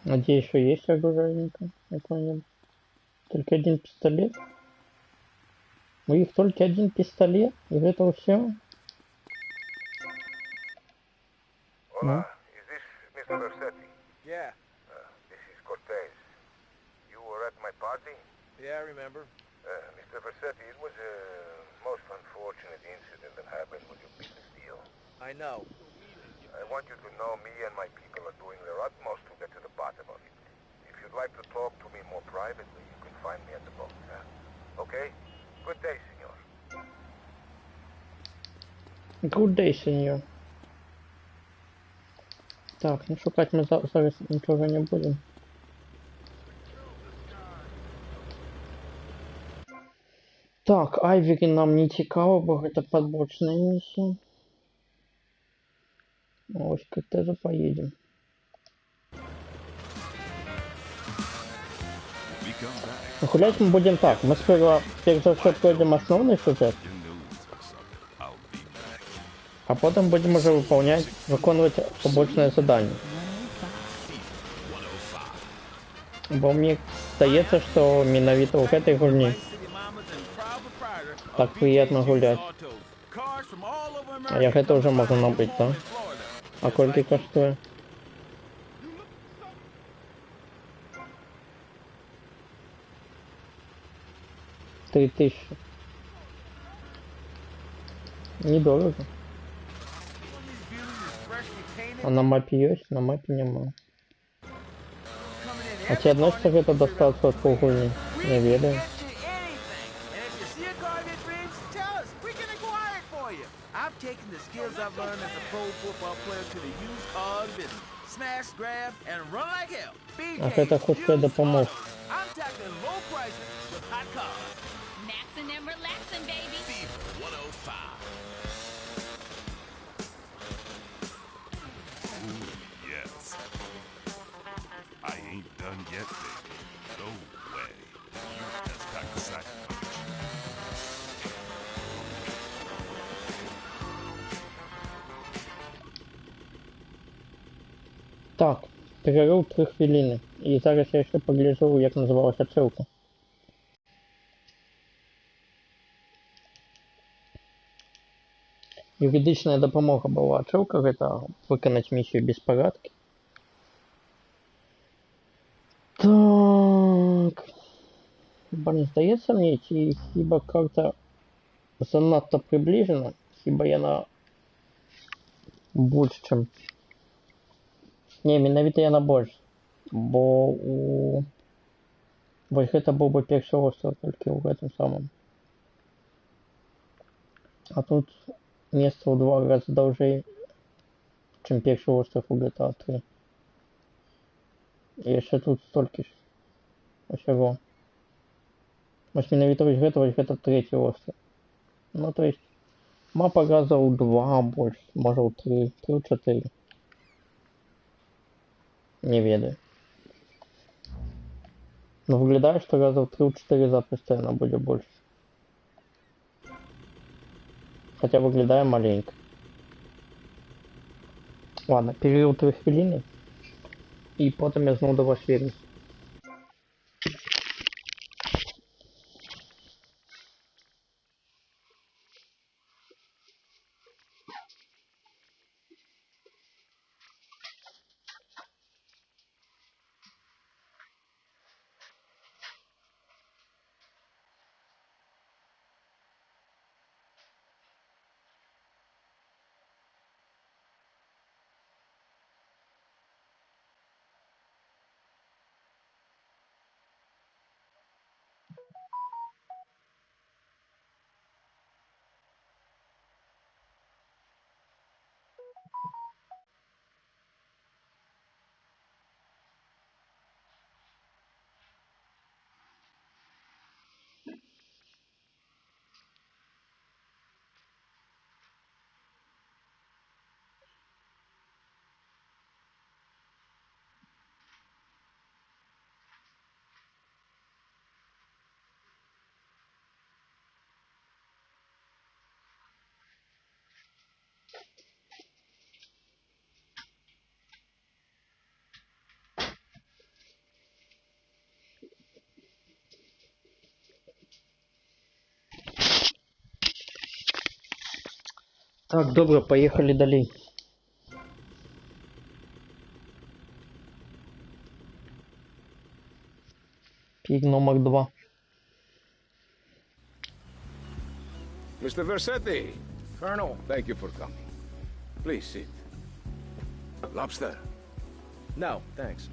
Надеюсь, что есть оружейника какой-нибудь. Только один пистолет? У них только один пистолет? Из этого все? Hola, is this Mr. Versetti? Yeah. This is Cortez. You were at my party? Yeah, I remember. Mr. Versetti, it was a most unfortunate incident that happened with your business deal. I know. I want you to know me and my people are doing their utmost to get to the bottom of it. If you'd like to talk to me more privately, you can find me at the boat, huh? Okay? Good day, senor. Good day, senior. Так, ну шукать мы зараз нічого не будем. Так, Айвері нам не цікаво, бо гэта падбочная місія. Ось к Тезу поедем. Гулять мы будем так. Мы сперва, перш за все, пройдем основный сюжет. А потом будем уже виконувати побочне задання. Бо мені здається, що менавіта у гэтай гульні так приємно гуляти. А я гэта уже можу набыть, да? А колькі коштує? $3000. Недорого. А на мапе есть? На мапе нема. А ці относится гэта до 100% гульні? Не ведаю. I've taken the skills I've learned as a pro football player to the used car business. Smash, grab, and run like hell. А гэта хуткая дапамога. I'm tackling low prices with hot cars. Maxin' and relaxing, baby. Fever 105. Ooh, yes. I ain't done yet, baby. No way. That's pack a sack. Так, перерыв 3 хвилины. І зараз я ще погляжу, як називалася ссылка. Юридичная дапамога была ссылка, гэта выканаць миссию без парадки. Так. Блин, здаецца мне, ці хіба карта занадто приближена, хіба яна больш, чым... Не, менавіта яна больш, бо у... Вось гэта быў бы першы остров толькі ў гэтым самым. А тут месца ў 2 разы даўжэй, чым першы остров у GTA 3. І яшчэ тут столькі ж усяго. Вось менавіта вось гэта трэці остров. Ну, то есть, мапа раза ў 2 больш, можа ў 3, 3-4. Не ведаю. Но выглядае, што раза ў 3-4 запросто яна будзе больш. Хотя выглядае маленько. Ладно, перерыв 3 хвилины. И потом я зноў до вас вернусь. Так, добре, поехали далее. Пик номер 2. Mr. Versetti. Colonel. Thank you for coming. Please sit. Lobster? No, thanks.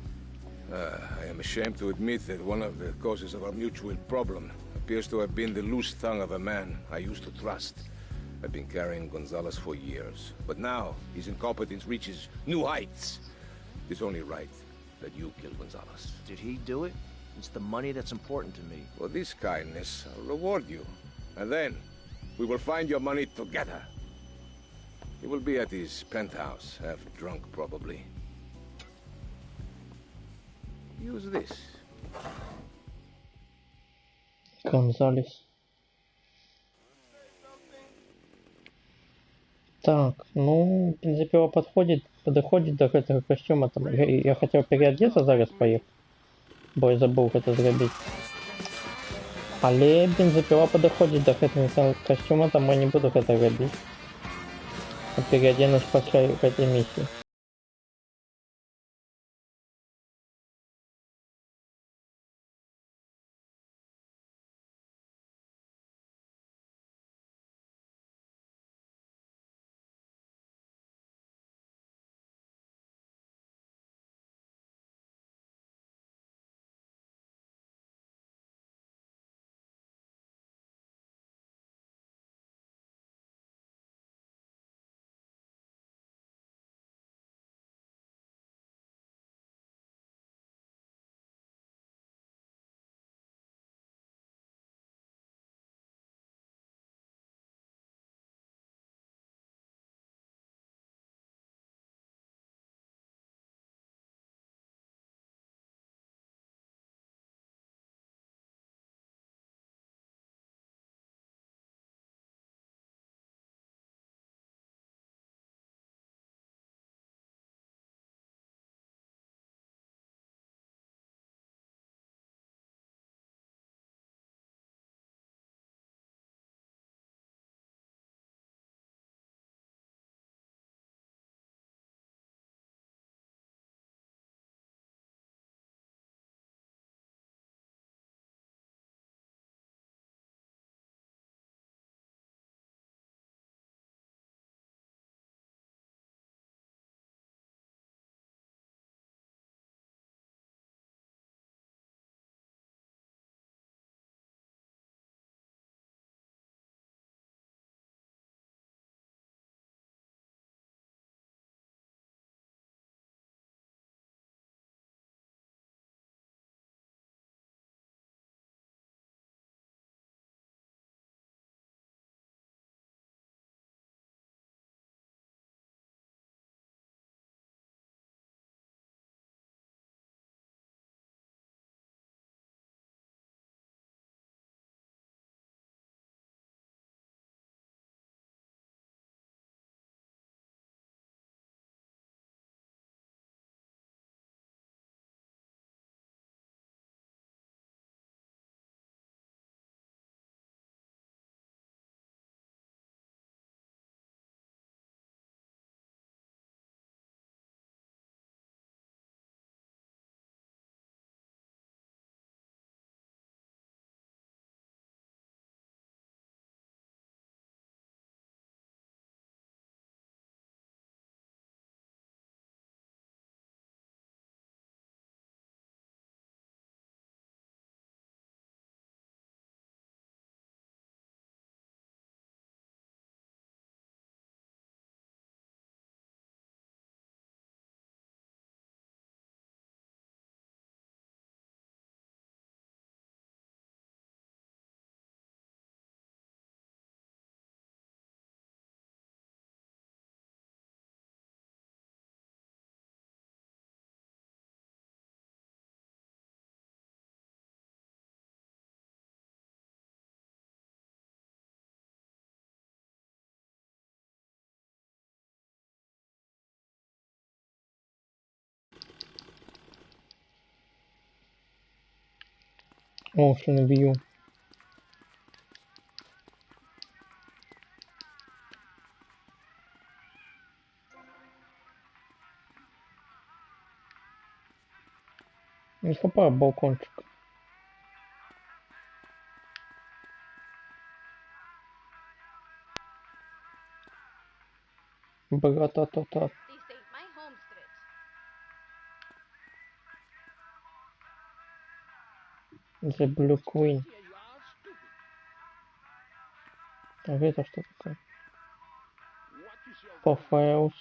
I am ashamed to admit that one of the causes of our mutual problem appears to have been the loose tongue of a man I used to trust. I've been carrying Gonzalez for years, but now his incompetence reaches new heights. It's only right that you kill Gonzalez. Did he do it? It's the money that's important to me. For this kindness, I'll reward you. And then, we will find your money together. He will be at his penthouse, half drunk probably. Use this. Гонзалес. Так, ну, бензопила подходит до этого костюма. Там, я хотел переодеться зараз поехать, бо я забыл это зробить. Але бензопила подходит до этого костюма, там я не буду это робить. Переоденусь после этой миссии. О, что набью. Не хапаю балкончик. Бра-та-та-та. The Blue Queen. А это что такое? По files.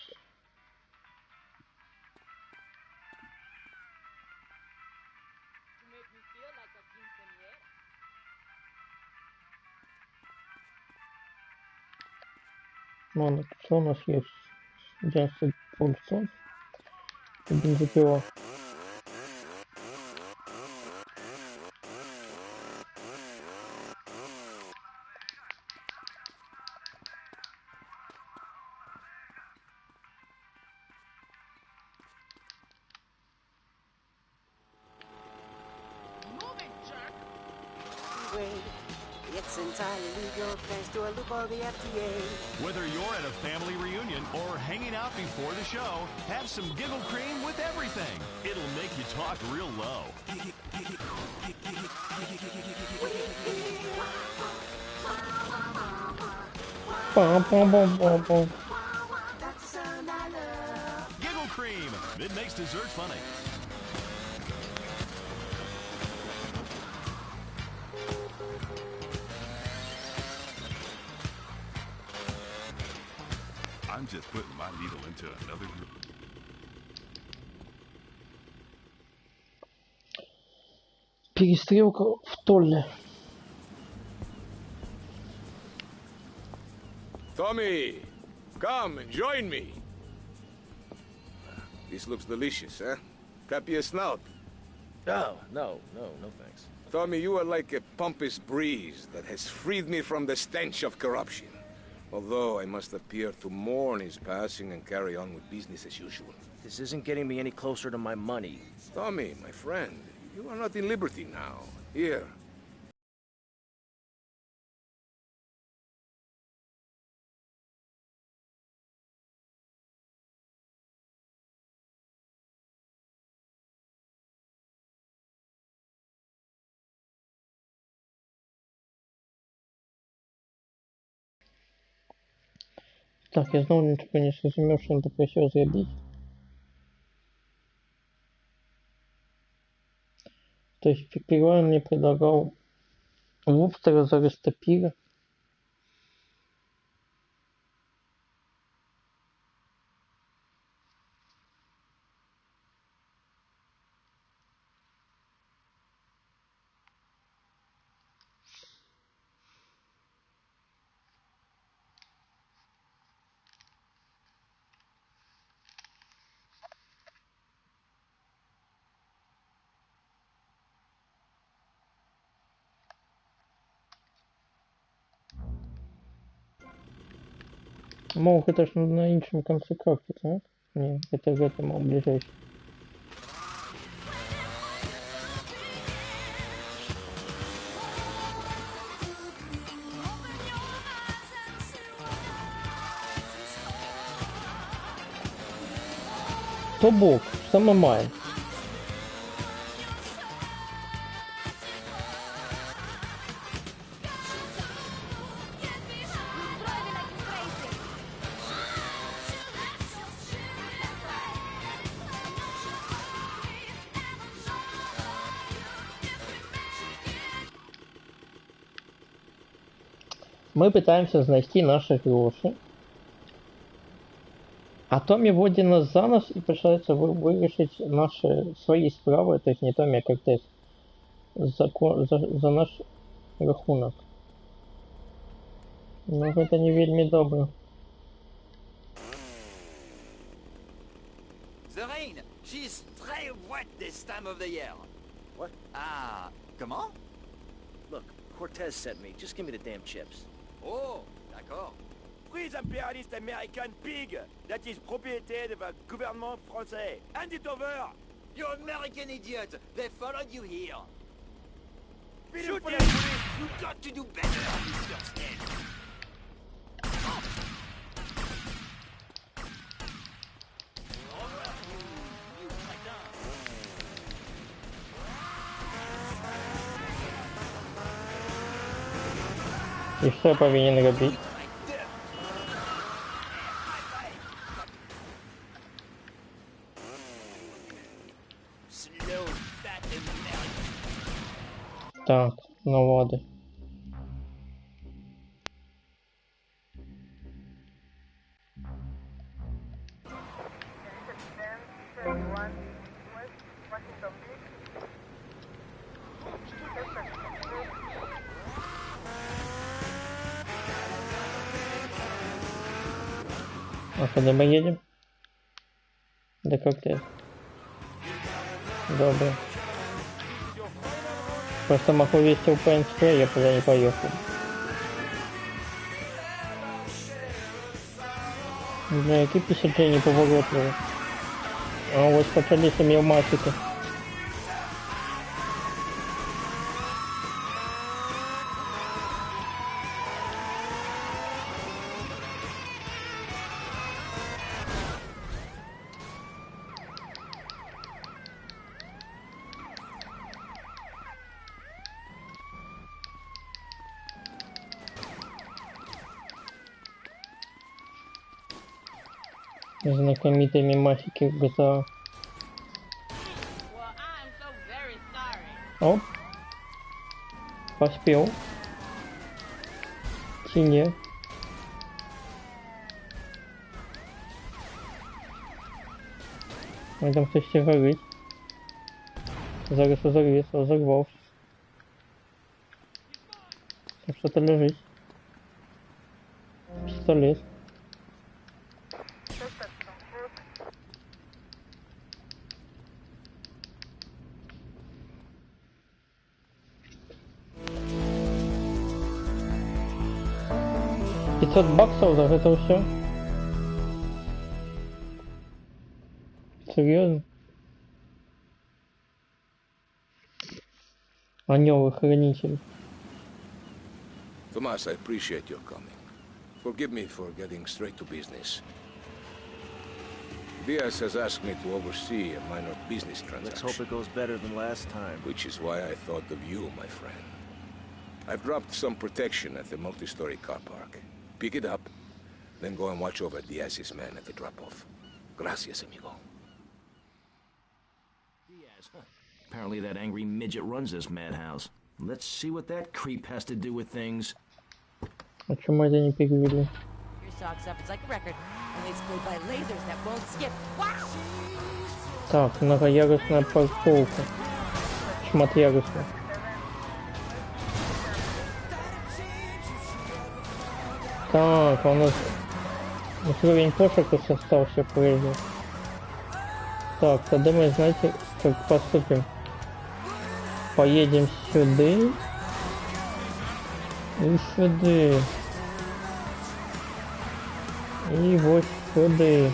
Ладно, что у нас есть? 11 пульсов. Бензопила. It's entirely legal thanks to a loophole of the FDA. Whether you're at a family reunion or hanging out before the show, have some Giggle Cream with everything. It'll make you talk real low. Giggle Cream. It makes dessert funny. I'm just putting my needle into another group. Перестрелка в Толле. Tommy, come and join me. This looks delicious, huh? Tap your snout. Oh, no thanks. Tommy, you are like a pompous breeze that has freed me from the stench of corruption. Although I must appear to mourn his passing and carry on with business as usual. This isn't getting me any closer to my money. Tommy, my friend, you are not in liberty now. Here. Так, я знову нічого не зрозумів, що він попросив зробити. То есть сперва он мне предлагал лобстера за растопира. Мол, это ж на іншому конце карты, так? Не, это в этом, мол, ближайший. То бок, саме має. Мы пытаемся знайти наши гроши. А Томми вводит нас за нос и пытается вырешить наши свои справы, то есть не Томми, а Кортес, за наш рахунок. Ну, это не вельми добро. The rain, she's très wet this time of the year. What? Ah, comment? Look, Cortez sent me. Just give me the damn chips. Oh, d'accord. Freeze impérialiste American pig that is propriété de the gouvernement français. Hand it over! You American idiot! They followed you here. Shoot him! You got to do better, Mr. Stan. І що повинен робити? Так, наводи. А куда мы едем? Да как ты? Добре. Просто могу вести в ПНСП, я туда не поехал. Бля, які впечатлення поворотливі. А ось почалися мілмасики. Знакомитые мемасики в GTA. Оп. Поспел. Тине. Там хтось ще горить. Зараз разорвался. Там что-то лежит. Пистолет. $500 за это все? Серьезно? Анёлы-хранители. Tomas, I appreciate your coming. Forgive me for getting straight to business. Diaz has asked me to oversee a minor business transaction. Let's hope it goes better than last time. Which is why I thought of you, my friend. I've dropped some protection at the multi-story car park. Pick it up, then go and watch over Diaz's men at the drop-off. Gracias, amigo. Diaz, huh? Apparently that angry midget runs this madhouse. Let's see what that creep has to do with things. А чему это не перевели? Your socks up, it's like a record. Only it's played by lasers that won't skip. Wow! Так, многоярусная парковка. Шматъярусная. Так, у нас уровень пошука остался прежний. Так, тогда мы, знаете, как поступим? Поедем сюда и сюда. И вот сюда.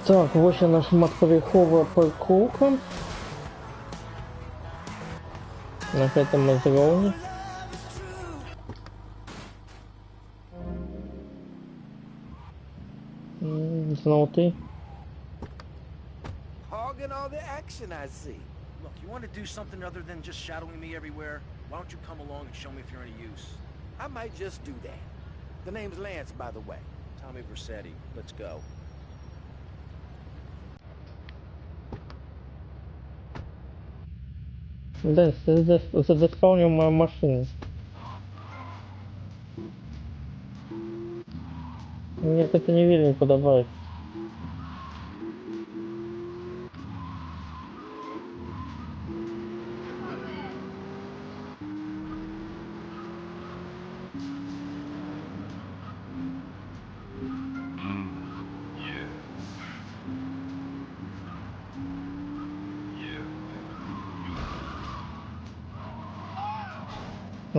Так, ось наша шматповерхова парковка. На гэтым зроўні. Зноў ты. Hogging all the action, I see. Look, you want to do something other than just shadowing me everywhere? Why don't you come along and show me if you're any use? I might just do that. The name's Lance, by the way. Tommy Vercetti. Let's go. Да, задоскал мою машину. Мне это не вельмі подобається.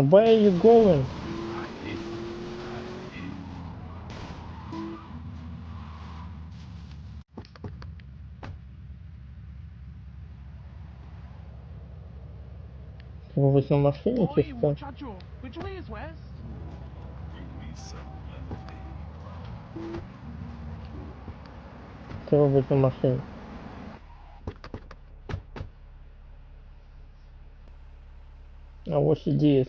Where are you going? Вы на машине Oi, чисто? muchacho, which way is west? Что вы на машине? А вот здесь.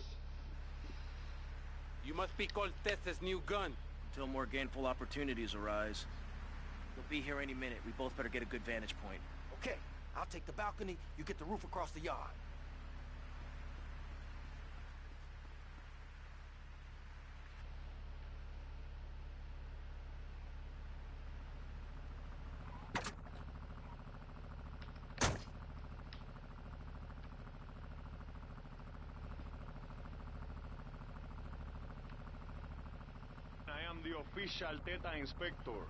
You must be Cortez's new gun. Until more gainful opportunities arise. He'll be here any minute. We both better get a good vantage point. Okay, I'll take the balcony, you get the roof across the yard. I am the official Theta Inspector.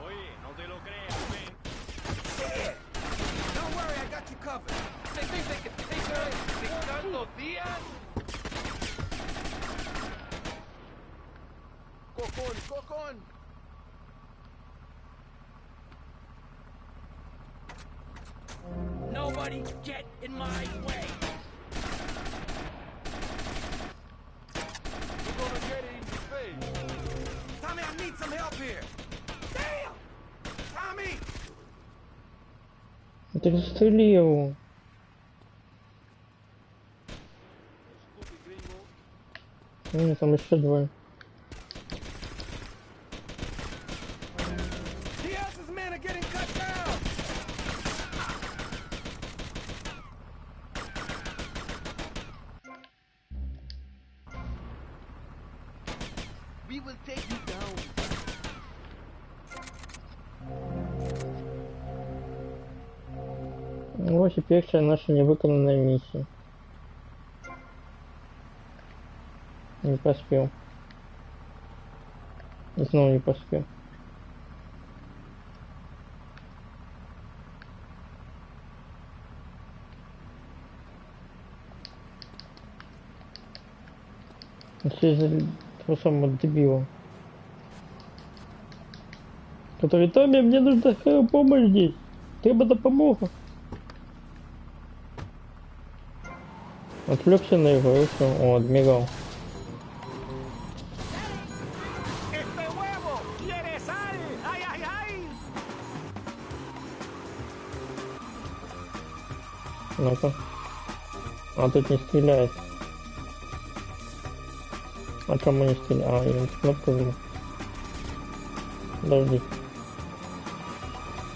Oye, no te lo creas, man. Don't worry, I got you covered. Ricardo Díaz? Cocón. Nobody get in my way! We're gonna get it in your face. Tommy, I need some help here. Damn! Tommy! Ты застрелил. Там еще двое. Diaz's men are getting cut down! We will take you down. Вот и первая наша невыполненная миссия. Не поспел. И снова не поспел. Все из-за того самого дебила. Который: Томми, мне нужна помощь здесь. Ты бы допомога. Отвлекся на его и все. О, адмирал. Ну-ка. А тут не стреляет. А кому не стреляет? А, я кнопку жму. Подожди.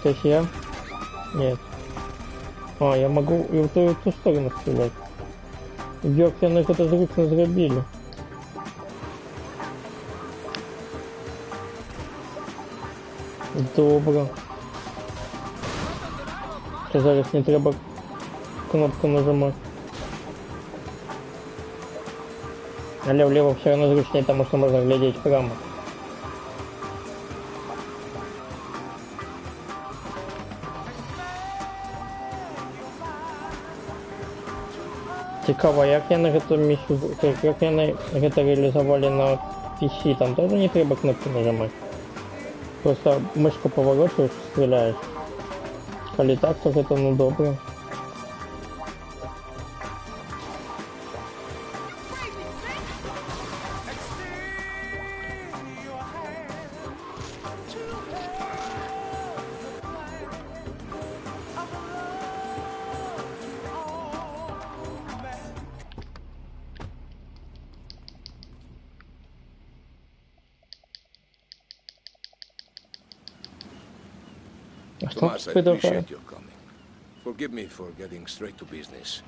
То есть я? Нет. А, я могу и в ту сторону стрелять. Як я на это зручно зробили. Добре. Що зараз не треба кнопку нажимать. Але влево все равно зручнее, потому что можно глядеть прямо. Цікаво, як я на гэту місію, як я на гэта реализовали на PC, там тоже не треба кнопку нажимать. Просто мышку поворачиваешь, стреляешь. Коли так, то гэта ну добре. Tomas, I appreciate your coming. Forgive me for getting straight to business.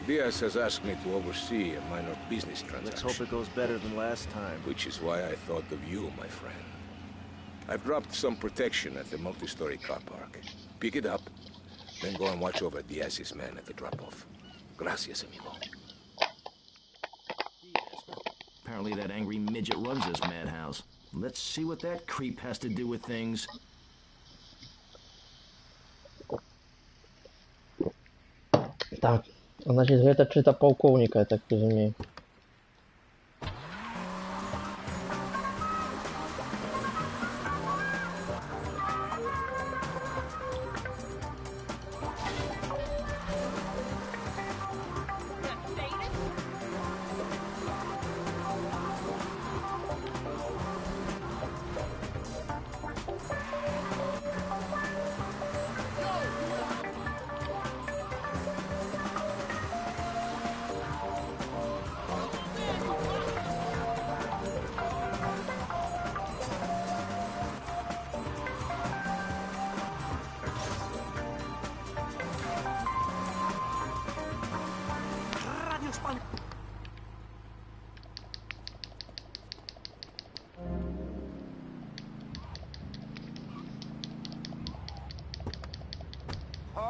Diaz has asked me to oversee a minor business transaction. Let's hope it goes better than last time. Which is why I thought of you, my friend. I've dropped some protection at the multi-story car park. Pick it up, then go and watch over Diaz's men at the drop-off. Gracias, amigo. Apparently that angry midget runs this madhouse. Let's see what that creep has to do with things. Так, значит, гэта чыта палкоўніка, я так разумею.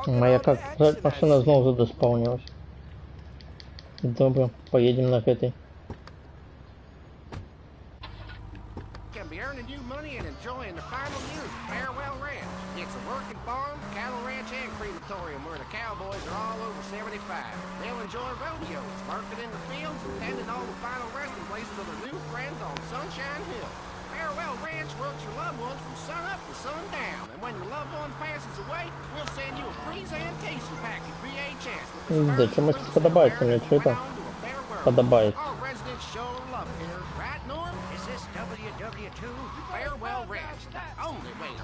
Моя как машина снова задоспаунилась. Добро, поедем на этой. Can be earning you money and enjoying the final years of Farewell Ranch. It's a working farm, cattle ranch, and crematorium where the cowboys are all over 75. They'll enjoy rodeos, working in the fields, attending all the final resting places of their new friends on Sunshine Hill. Farewell Ranch works your loved ones from sun up to sundown, and when your loved one passes away, we'll send you a presentation package VHS. Да, чомусь подобається мені, що це? Подобається. All residents show love here, right, Norm? Is this WW2? Farewell Ranch, the only way to...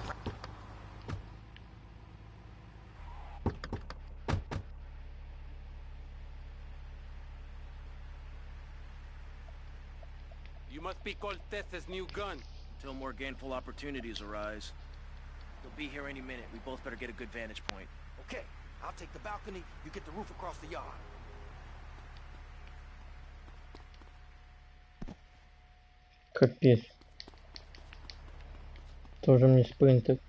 You must be Cortez's new gun. Until more gainful opportunities arise. They'll be here any minute. We both better get a good vantage point. Okay, I'll take the balcony, you get the roof across the yard. Капец. Тоже мне спринтер.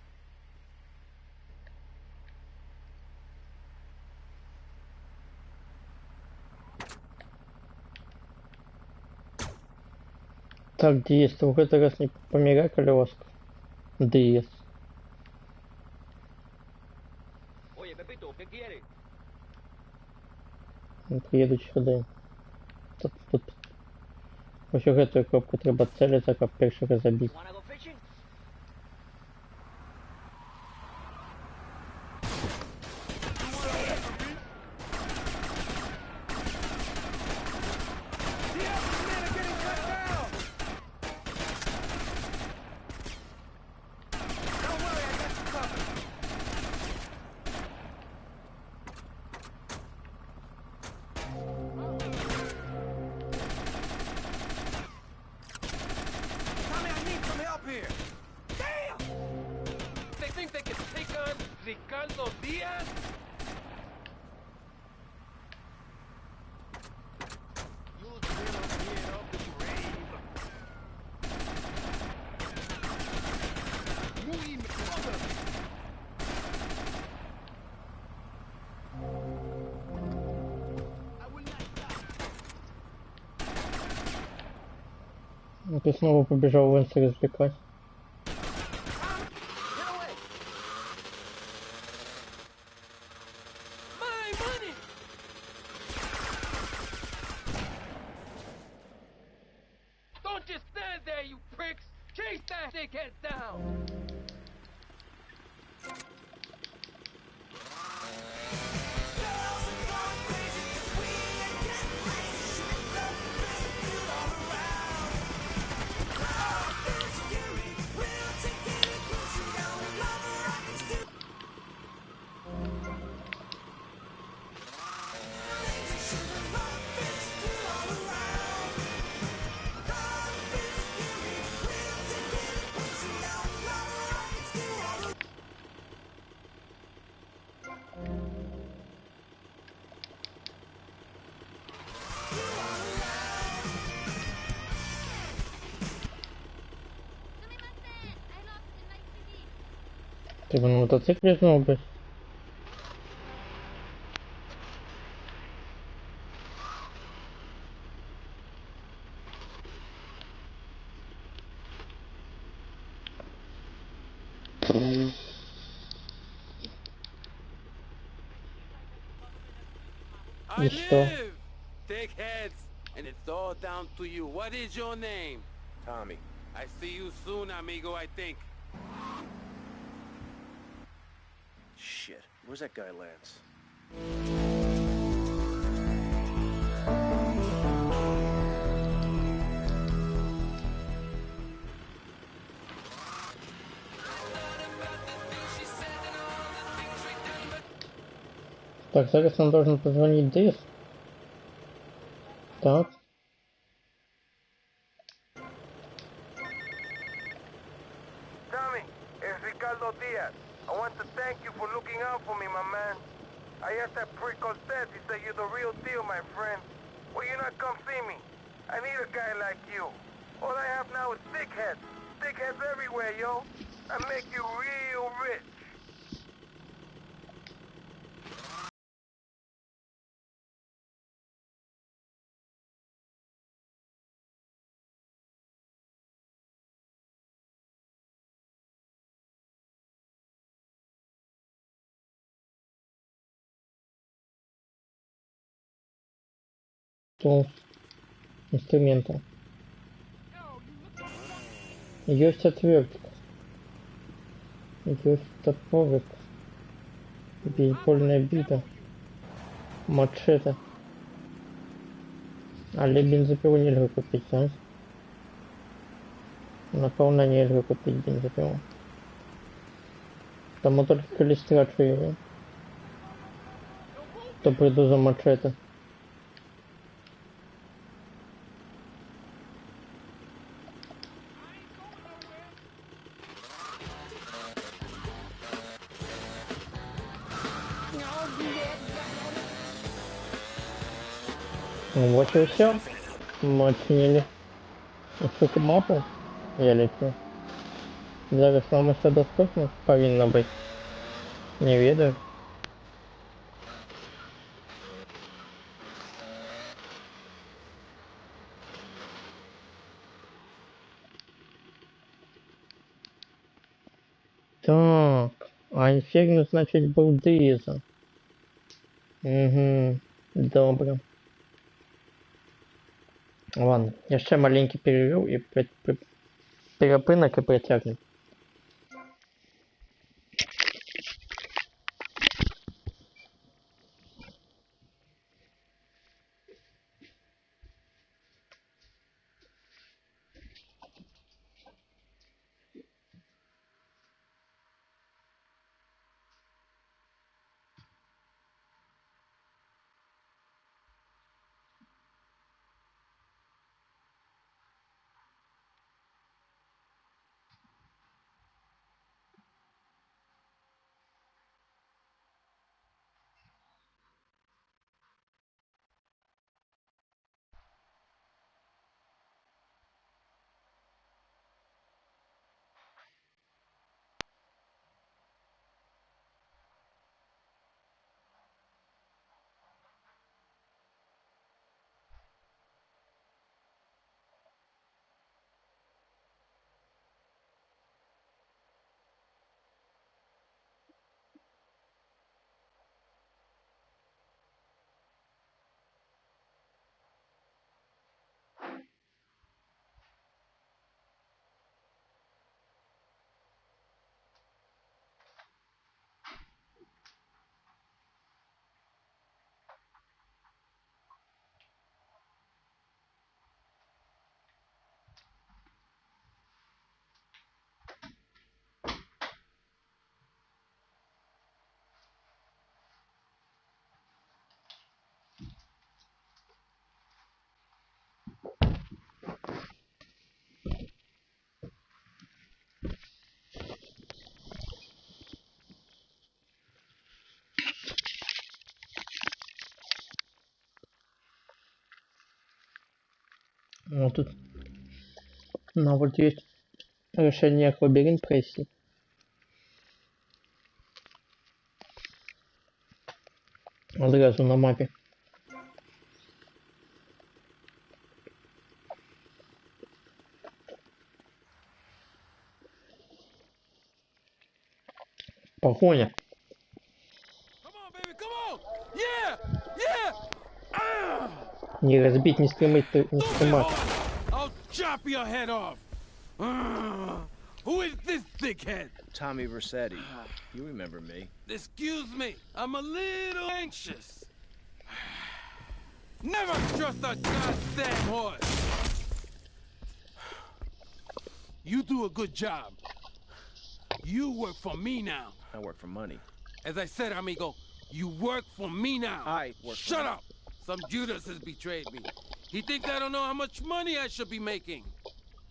Так, DS, ты в этот раз не помирай, колёска. DS. Oye, Pepito, ¿qué quieres? Приеду сюди. Тут. Ось у гэтую кропку треба целиться, каб першы раз забіць. Ricardo Díaz? Ты снова побежал Венса развлекать. Ты бы на мотоцикле знал бы. I И что? live. Take heads, and it's all down to you. What is your name? Tommy. I see you soon, amigo, I think. Shit. Where's that guy, Lance? Так, зараз он должен позвонить Дэйв. Так. Tommy, it's Ricardo Diaz. I want to thank you for looking out for me, my man. I asked that prick Cortez, he said you're the real deal, my friend. Will you not come see me? I need a guy like you. All I have now is dickheads. Dickheads everywhere, yo. I make you real rich. Тул. Инструменты. Есть отвертка. Есть топорик. Бейсбольная бита. Мачете. Але бензопилу нельзя купить, а? Напевно, нельзя купить бензопилу. Тому только коли страчу его, то приду за мачете. Вот и все. Мы оценили всю мапу. Я лечу. Зараз нам еще доступно повинно быть. Не ведаю. Так. А инферно, значит, был Диза. Угу. Добре. Ладно, еще маленький перерыв и перепынок и притягнем. Вот тут. Ну вот есть решение лабиринт пройти. Сразу на мапе. Погоня. Come on, baby, come on! Yeah! Yeah! Не разбить, не сломать, не сломать. I'll chop your head off. Who is this thickhead? Tommy Vercetti. You remember me. Excuse me, I'm a little anxious. Never trust a goddamn horse. You do a good job. You work for me now. I work for money. As I said, amigo, you work for me now. I work for Shut money. up! Some Judas has betrayed me. He thinks I don't know how much money I should be making.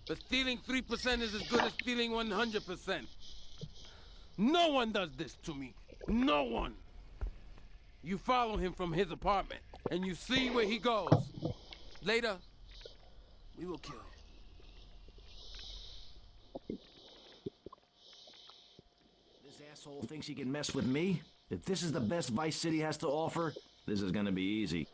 But stealing 3% is as good as stealing 100%. No one does this to me. No one. You follow him from his apartment, and you see where he goes. Later, we will kill him. This asshole thinks he can mess with me? If this is the best Vice City has to offer, this is gonna be easy.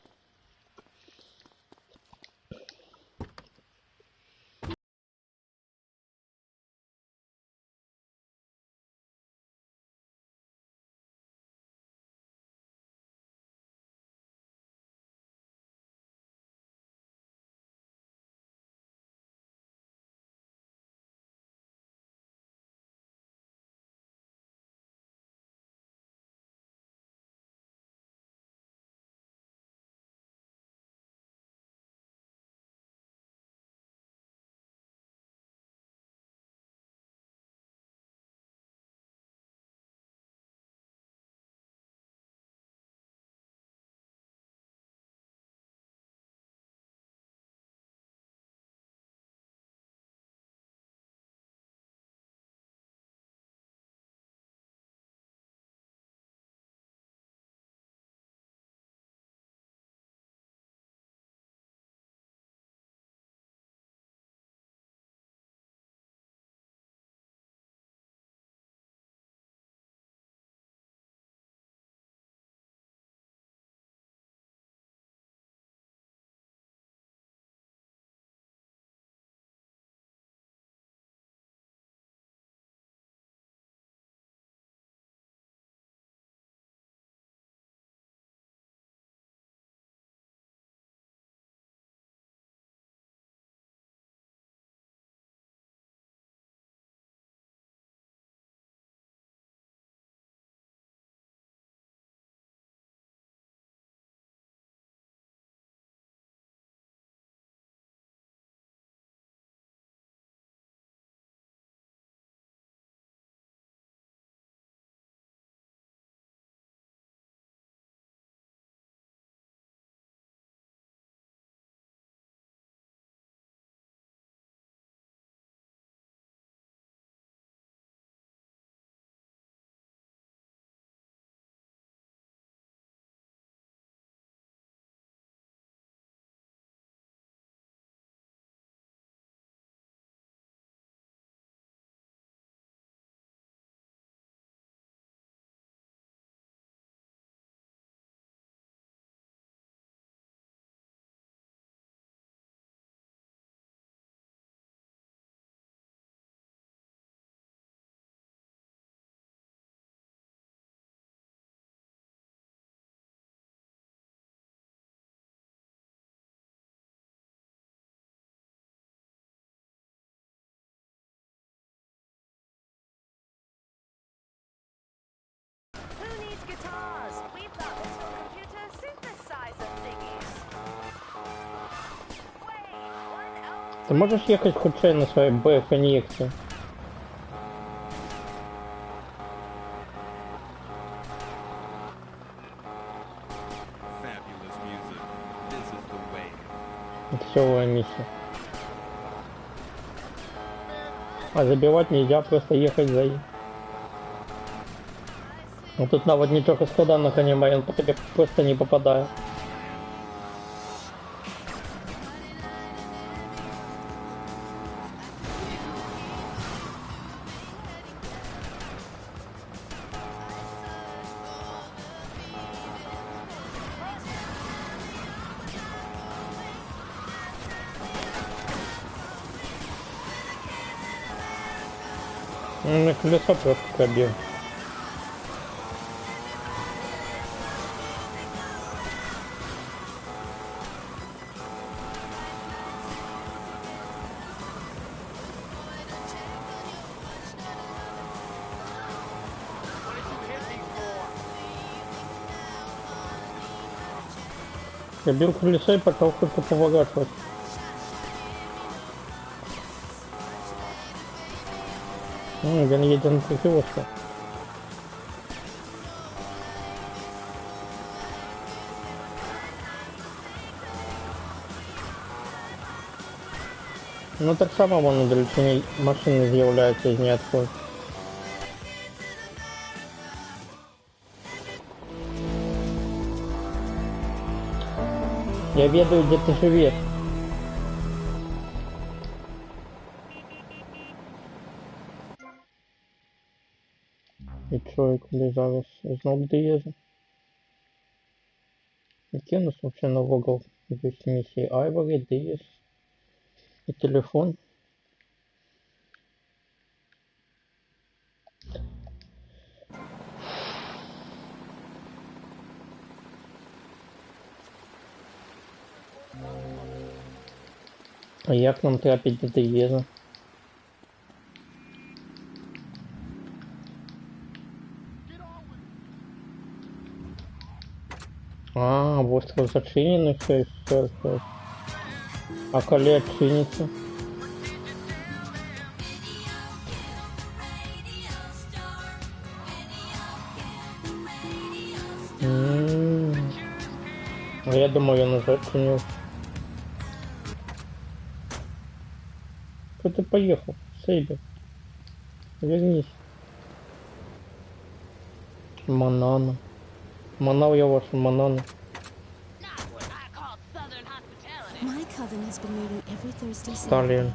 Who needs guitars? We've got little computer synthesizer thingies. Ты можешь ехать худшей на своей Б-конъекте? Fabulous music. This is the way. Веселая миссия. А забивать нельзя, просто ехать за ним. Ну тут навод нічого складаного немає, він по тобі просто не попадає. Ну, на колесо просто пробил. Я бил колесо и потом только поворачивать. Він їде на прикривочку. Ну так само воно далечині машини з'являються з ніоткуда. Я ведаю, где ты живешь. І чо, і куди зараз? Знову доїжджу. Які у нас вообще на вугол якісь місії? Айвори, Диєс. І телефон. А як нам трапить до Диєза? А, остров зачиненный, все. А коли отчинится? А я думаю, он уже отчинил. Куда ты поехал, Сейбер? Вернись. Манана. Манал я вашу Манана. Сталин.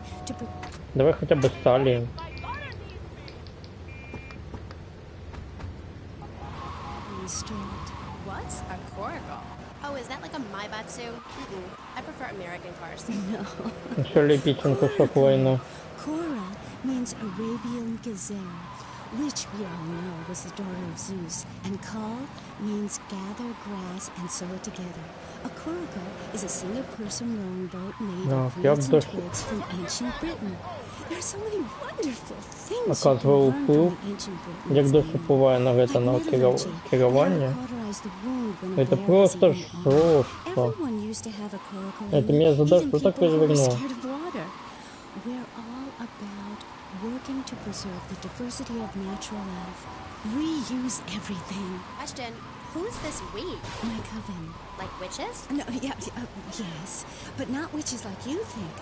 Давай хотя бы Сталин. What? A Coracle? Oh, is that like a Maibatsu? I prefer American cars. No. Еще лепичен кусок войны. Cora means Arabian gazelle, which we all know was the daughter of Zeus, and Kal means gather grass and sew it together. A coracle is a single-person rowing boat made of reeds and twigs from ancient Britain. There are so many wonderful things you can learn from ancient Britain. Як досі впливає на це на керування. Это просто жестко. Это меня задача, что так развернуло. We're all about working to preserve the diversity of natural life. Reuse everything. Question, who's this we? My coven. Like witches? No, yes, but not witches like you think.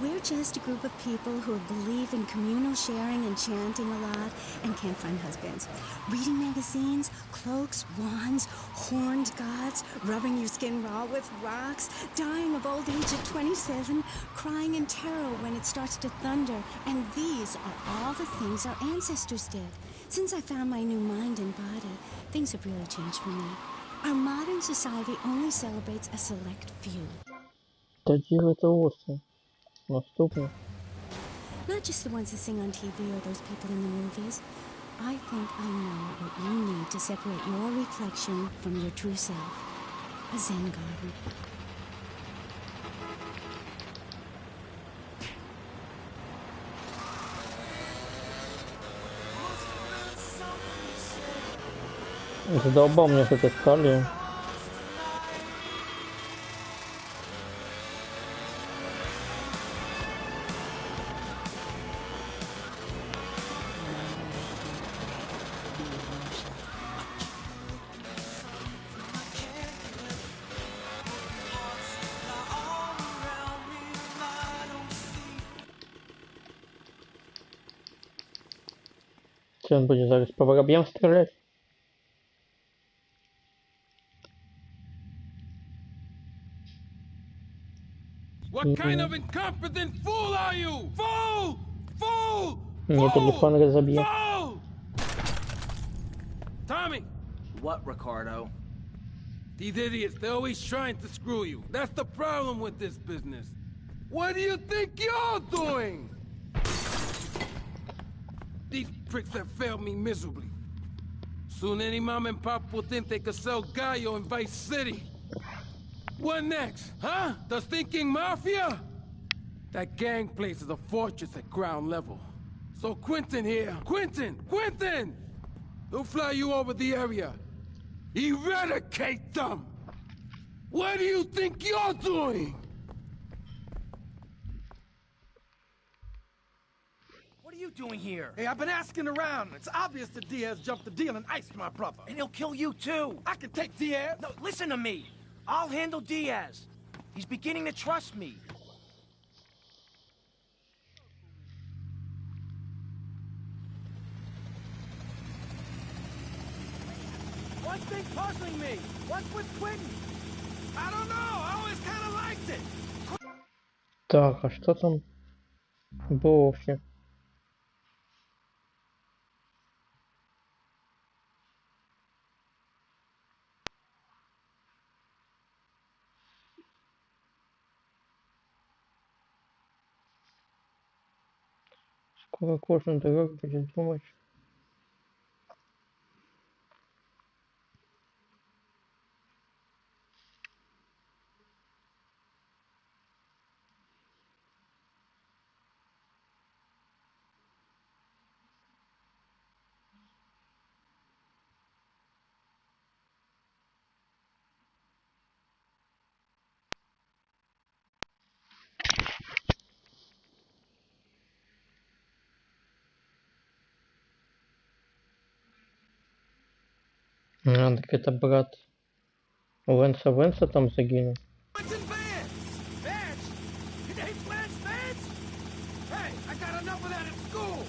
We're just a group of people who believe in communal sharing and chanting a lot and can't find husbands. Reading magazines, cloaks, wands, horned gods, rubbing your skin raw with rocks, dying of old age at 27, crying in terror when it starts to thunder. And these are all the things our ancestors did. Since I found my new mind and body, things have really changed for me. Our modern society only celebrates a select few. Not just the ones that sing on TV or those people in the movies. I think I know what you need to separate your reflection from your true self. A Zen garden. Задолбал мне с этой сталью. Что он будет зараз по воробьям стрелять? What kind of incompetent fool are you? Fool! Fool! Мне телефон разобьет. Fool! Tommy! What, Ricardo? These idiots, they're always trying to screw you. That's the problem with this business. What do you think you're doing? These pricks have failed me miserably. Soon any mom and pop will think they could sell Gallo in Vice City. What next, huh? The Thinking Mafia? That gang place is a fortress at ground level. So Quentin here, Quentin! He'll fly you over the area. Eradicate them! What do you think you're doing? What are you doing here? Hey, I've been asking around. It's obvious that Diaz jumped the deal and iced my brother. And he'll kill you too. I can take Diaz. No, listen to me. I'll handle Diaz. He's beginning to trust me. One thing puzzling me. What's with Quentin? I don't know. I always kind of liked it. Так, а что там было вообще? Скоро кожный дурак будет думать. А, так это брат Лэнса там загинул. Hey, I got enough of that at school.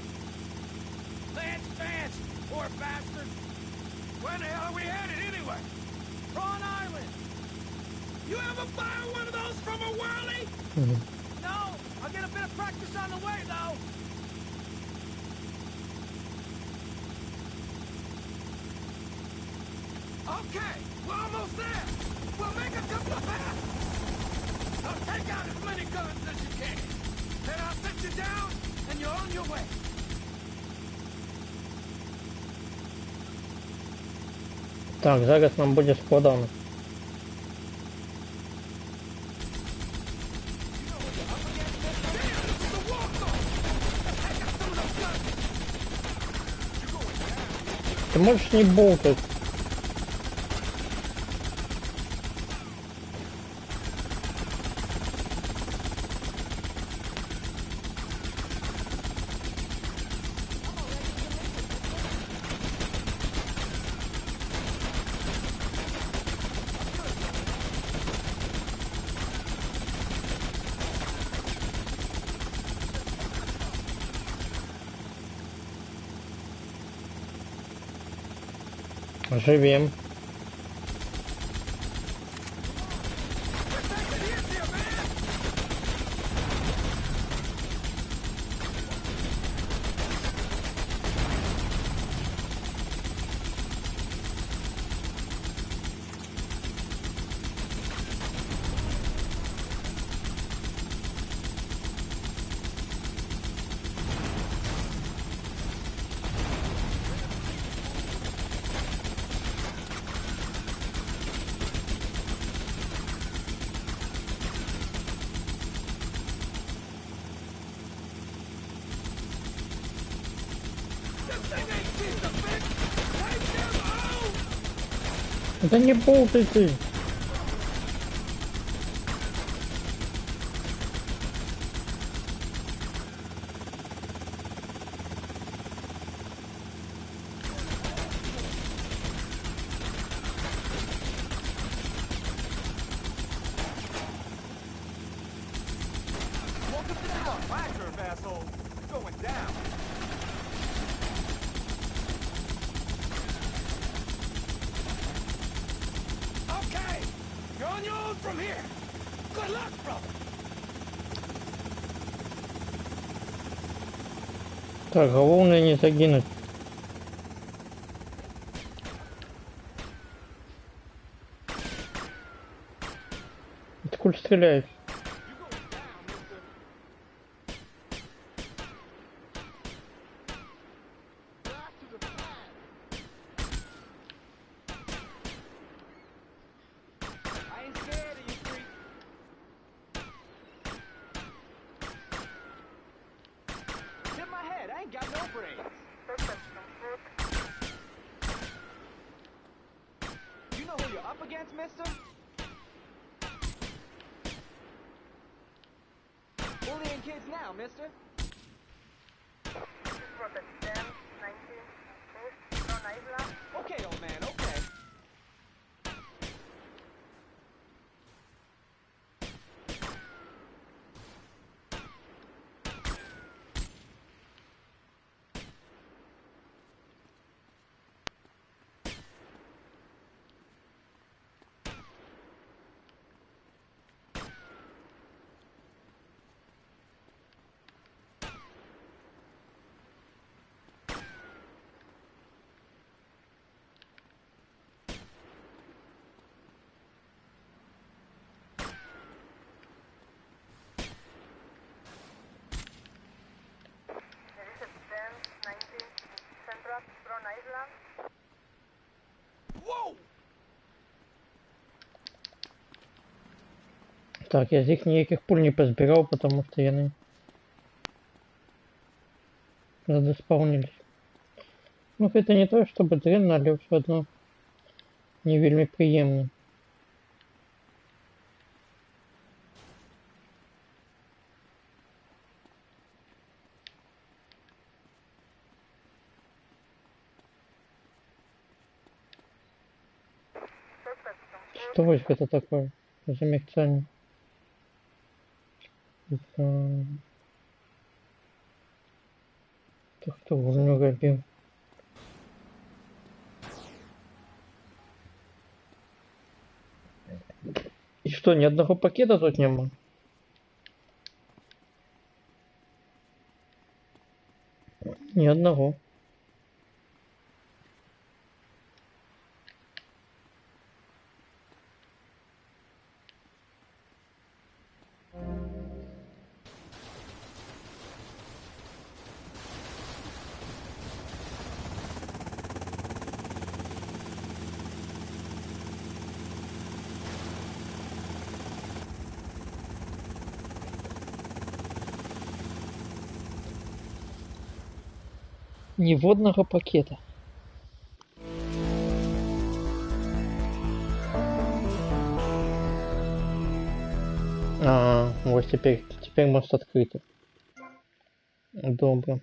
Lance Vance, poor bastard. Where the hell are we headed anyway? Prawn Island. You ever fire one of those from a whirly? No, I'll get a bit of practice on the way though. Okay, we're almost there. We'll make a couple of passes. So take out as many guns as you can. Then I'll set you down, and you're on your way. Так, зараз нам буде складно. Ты можешь не болтать. Живем. Да не болтай ты! Так, главное не загинуть. Откуда стреляешь? kids now, mister? Okay, old man, okay. Так, я з їх ніяких пуль не позбирав, потому что яны задеспаунились. Ну, это не то, чтобы дрянно, але все одно не вельмі приемно. Что вось это такое за мерцание? Это кто гульню рабіў? И что, ни одного пакета тут нема? Ни одного. Ни водного пакета. Вот теперь мост открытый. Добро.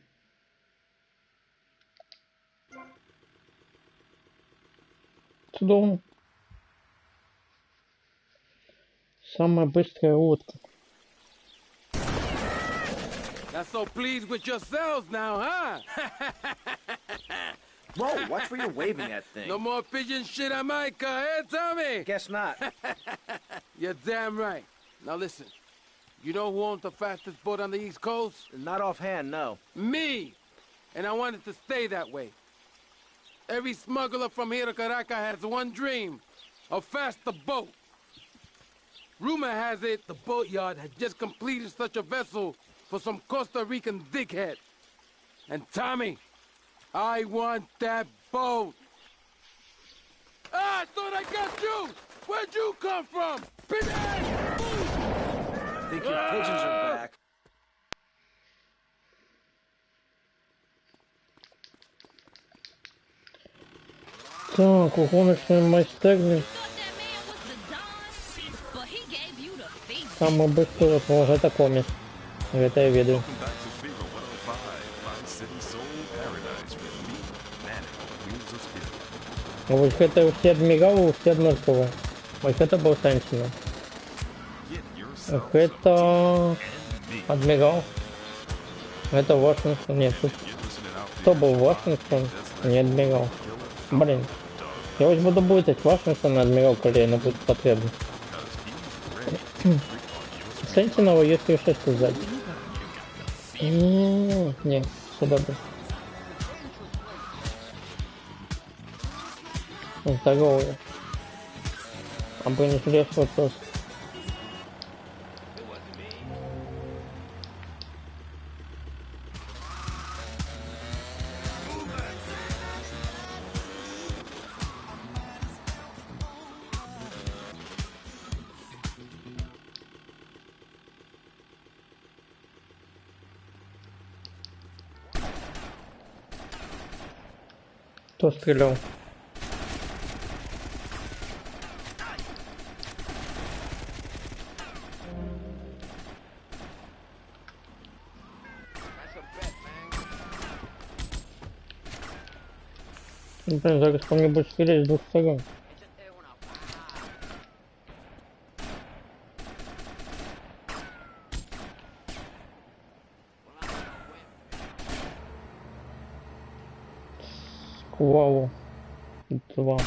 Чудовно. Самая быстрая лодка. Not so pleased with yourselves now, huh? Whoa, watch where you're waving that thing. No more pigeon shit on my car, eh, Tommy? Guess not. You're damn right. Now listen, you know who owns the fastest boat on the East Coast? Not offhand, no. Me! And I want it to stay that way. Every smuggler from here to Caracas has one dream, a faster boat. Rumor has it the boatyard has just completed such a vessel for some Costa Rican dickhead. And Tommy, I want that boat. Ah, I thought I got you! Where'd you come from? Bitch ass! I think your pigeons are back. Так, у гоночной майстерни. Самый быстрый вот это комис. Это я веду. Вот это все адмиралы, все однаковые. Вот это был Сантино. Это адмирал. Это Вашингтон. Нет, тут кто был Вашингтон? Не адмирал. Блин. Я вот буду будет Вашингтон, адмирал колено будет потребно. Сентинова, если что сказать. Не, все добро. Здоровье. А бронежилет вопрос. Кто стрелял? Ну, блин, зараз по мне будет стрелять с двух сторон. Сквалу. 2.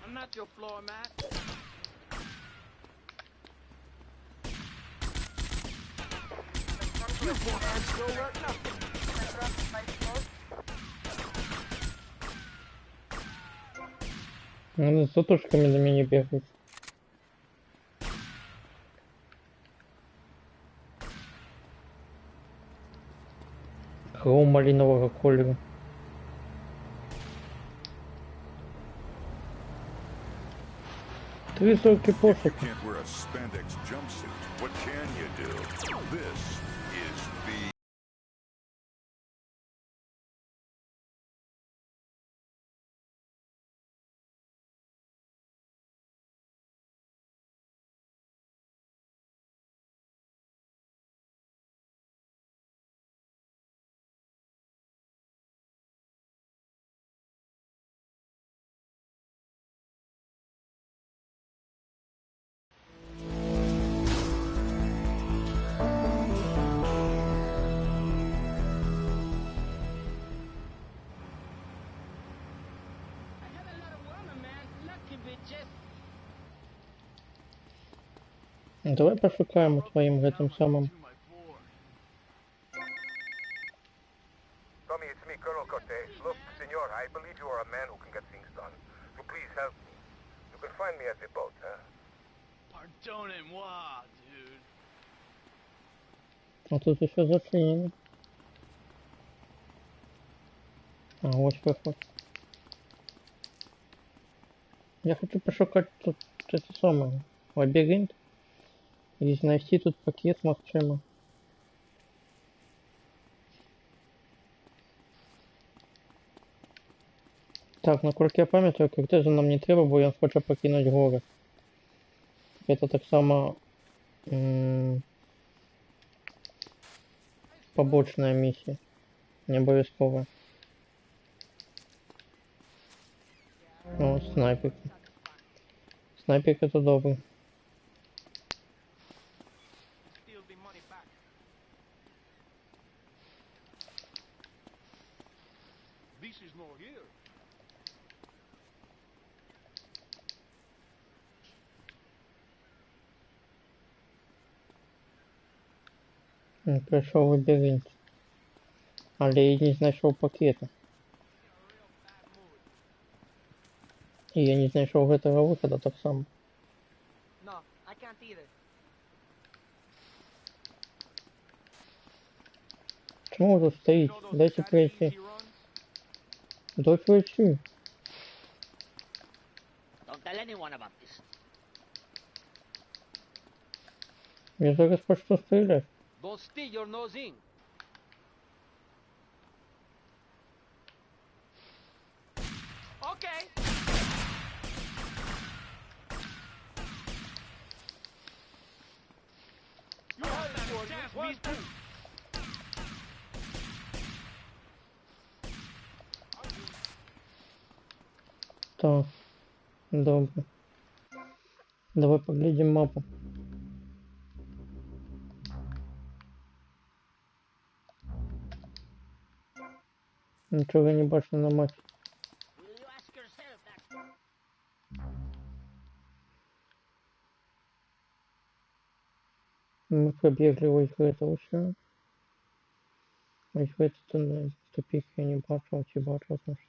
I'm not your floor mat. You forearms still work nothing. Надо с затушками на меня бегать. Хром малинового колера. Три сорки If you посох. can't wear a spandex jumpsuit, what can you do? This is the Давай пошукаем у твоим гэтым самым. Tommy, it's me, Colonel Cortez. Look, senor, I believe you are a man who can get things done. So please help me. You can find me at the boat, huh? Pardonnez-moi, dude. А тут еще заценено. А, вот выход. Я хочу пошукать тут это самое. Лабиринт. И найти тут пакет Максима. Так, насколько я пам'ятаю, кортежа нам не треба, бо він хоче покинути город. Это так само побочная миссия. Не обов'язкова. О, снайперка. Снайперка то добре. This is not here. Прийшов лабіринт. Але я не знайшов пакета. І я не знайшов гэтага выхода так само. No, I can't either. Чому ви тут стоїте? Дайте пройти. Дайте пройти. Don't tell anyone about this. Я зараз почну стріляти. Don't stick your nose in. Okay. You had that chance, mister. Так. Добре. Давай поглядим мапу. Нічого я не бачу на мапі. Мы побегли ось в это все. Ось в этот тупик я не бачу, ці бачу, значить.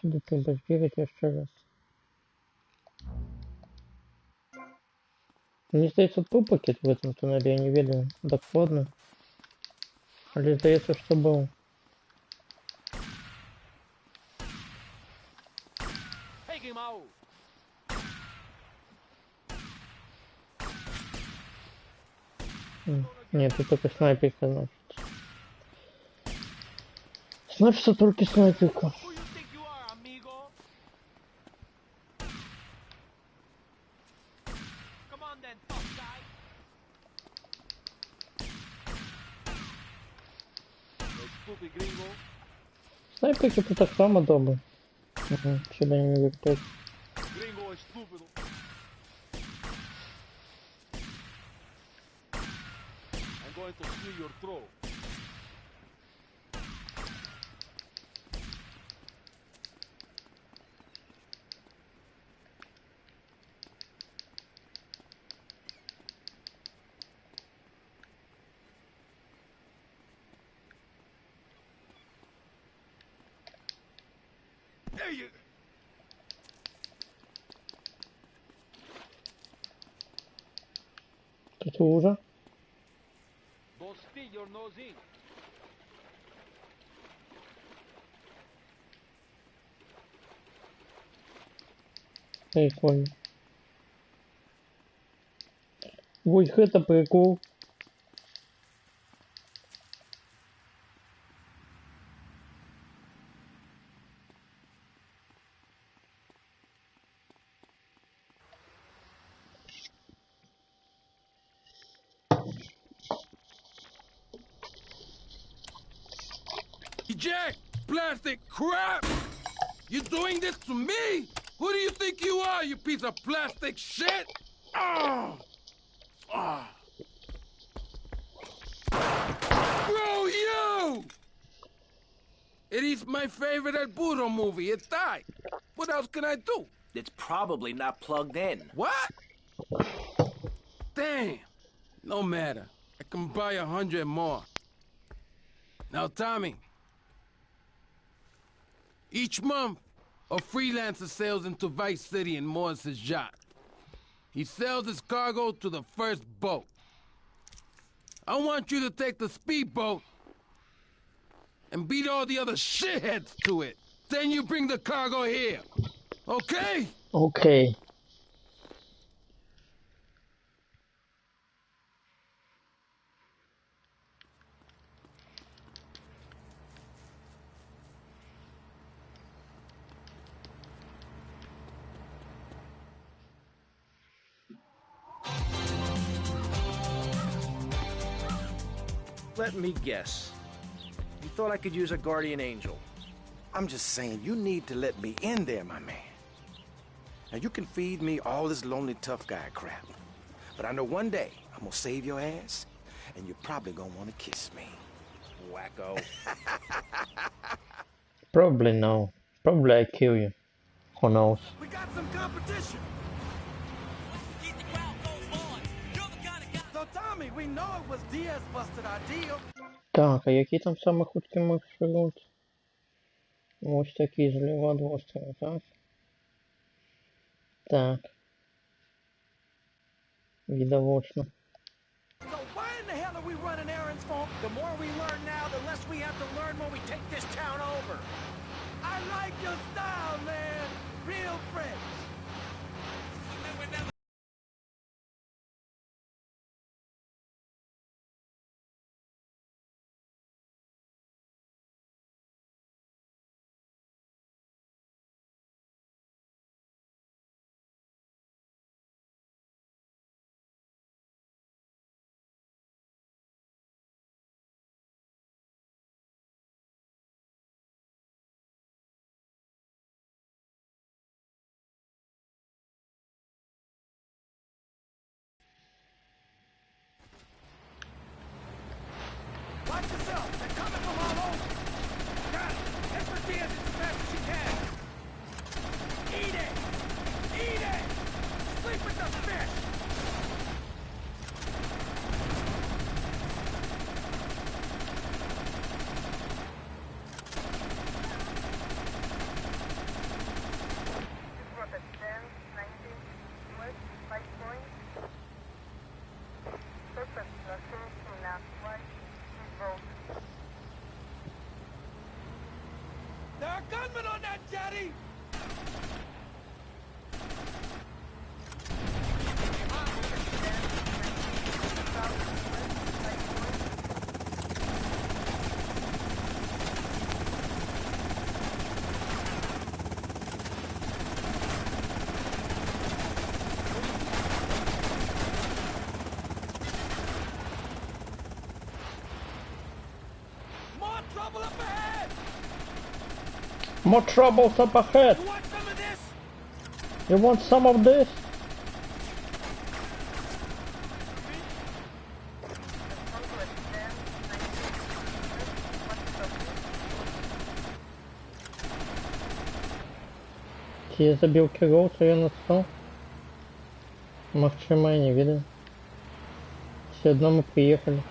Сюди треба збігати ще раз. Мне здається, тут пакет в этом туннеле, я не ведаю докладно. Але здається, що був. Take him out. Ні, тут тільки снайперка, значить. Значить, це тільки снайперка. Who you think you are, amigo? Come on then, tough guy. No stupid gringo. Снайперки тут так само добре. Ще дай мені вертать. Gringo estúpido. I'm going to slit your throat. There you... Тут уже. Don't stick your nose in. Прикольно. Ой, это прикол. Jack, plastic crap! You doing this to me? Who do you think you are, you piece of plastic shit? Oh! Oh! Bro, you! It is my favorite El Burro movie. It died. What else can I do? It's probably not plugged in. What? Damn. No matter. I can buy 100 more. Now, Tommy. Each month, a freelancer sails into Vice City in Morris's yacht. He sells his cargo to the first boat. I want you to take the speedboat and beat all the other shitheads to it. Then you bring the cargo here. Okay? Okay. Let me guess. You thought I could use a guardian angel. I'm just saying, you need to let me in there, my man. Now, you can feed me all this lonely tough guy crap. But I know one day I'm gonna save your ass, and you're probably gonna want to kiss me. Wacko. Probably no. Probably I kill you. Who knows? We got some competition. So Tommy, we know it was Diaz busted our deal. Так, а який там саме хуткий маршрут? Ось такий зліва двосторонний, так? Так. Видовочно. So why in the hell are we running errands for? The more we learn now, the less we have to learn when we take this town over. I like your style, man. Real French. Watch yourself. They're coming from all over. Got it. Get for Diaz as fast as you can. Eat it. Eat it. Sleep with the fish. a gunman on that jetty! More troubles up ahead. You want some of this? Я забил Кирилл, я настал. Махчима не видно. Все одно мы приехали.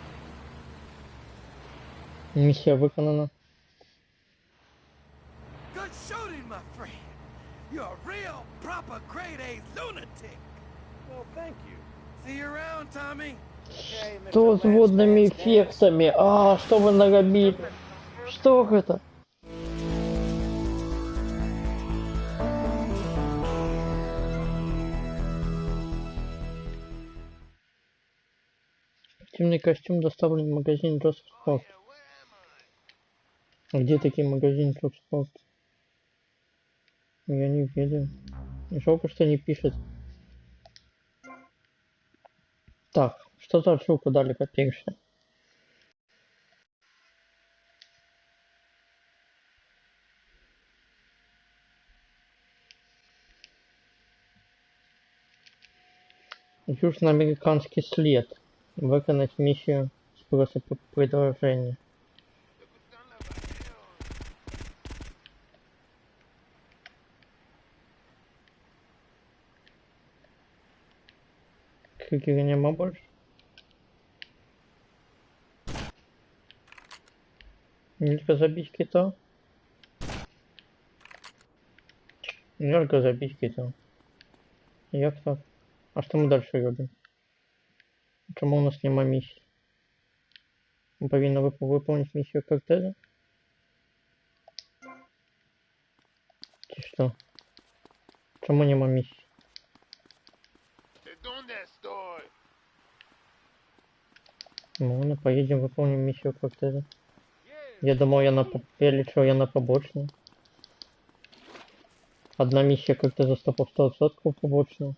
Миссия выполнена. Good shooting, my friend. You're a real, proper grade A lunatic. Well, thank you. See you around, Tommy. Что с водными эффектами? А, что вы наробили? Что это? Спортивный костюм доставлен в магазин Джозеф Спорт. Где такие магазины Джозеф Спорт? Я не видел. Жалко, что не пишет. Так, что за отсылку дали копейши? Южноамериканский след. Выполнить миссию спроса по предложению. Крикера нема больше. Нельзя забить кита. Нельзя забить кита. Як так? А что мы дальше робим? Чому у нас нема миссии? Мы повинны выполнить миссию кортежа? Чи что? Чому нема миссии? Ну, поедем выполним миссию кортежа. Я думал, я лечу, я на побочную. Одна миссия кортежа 100% побочная.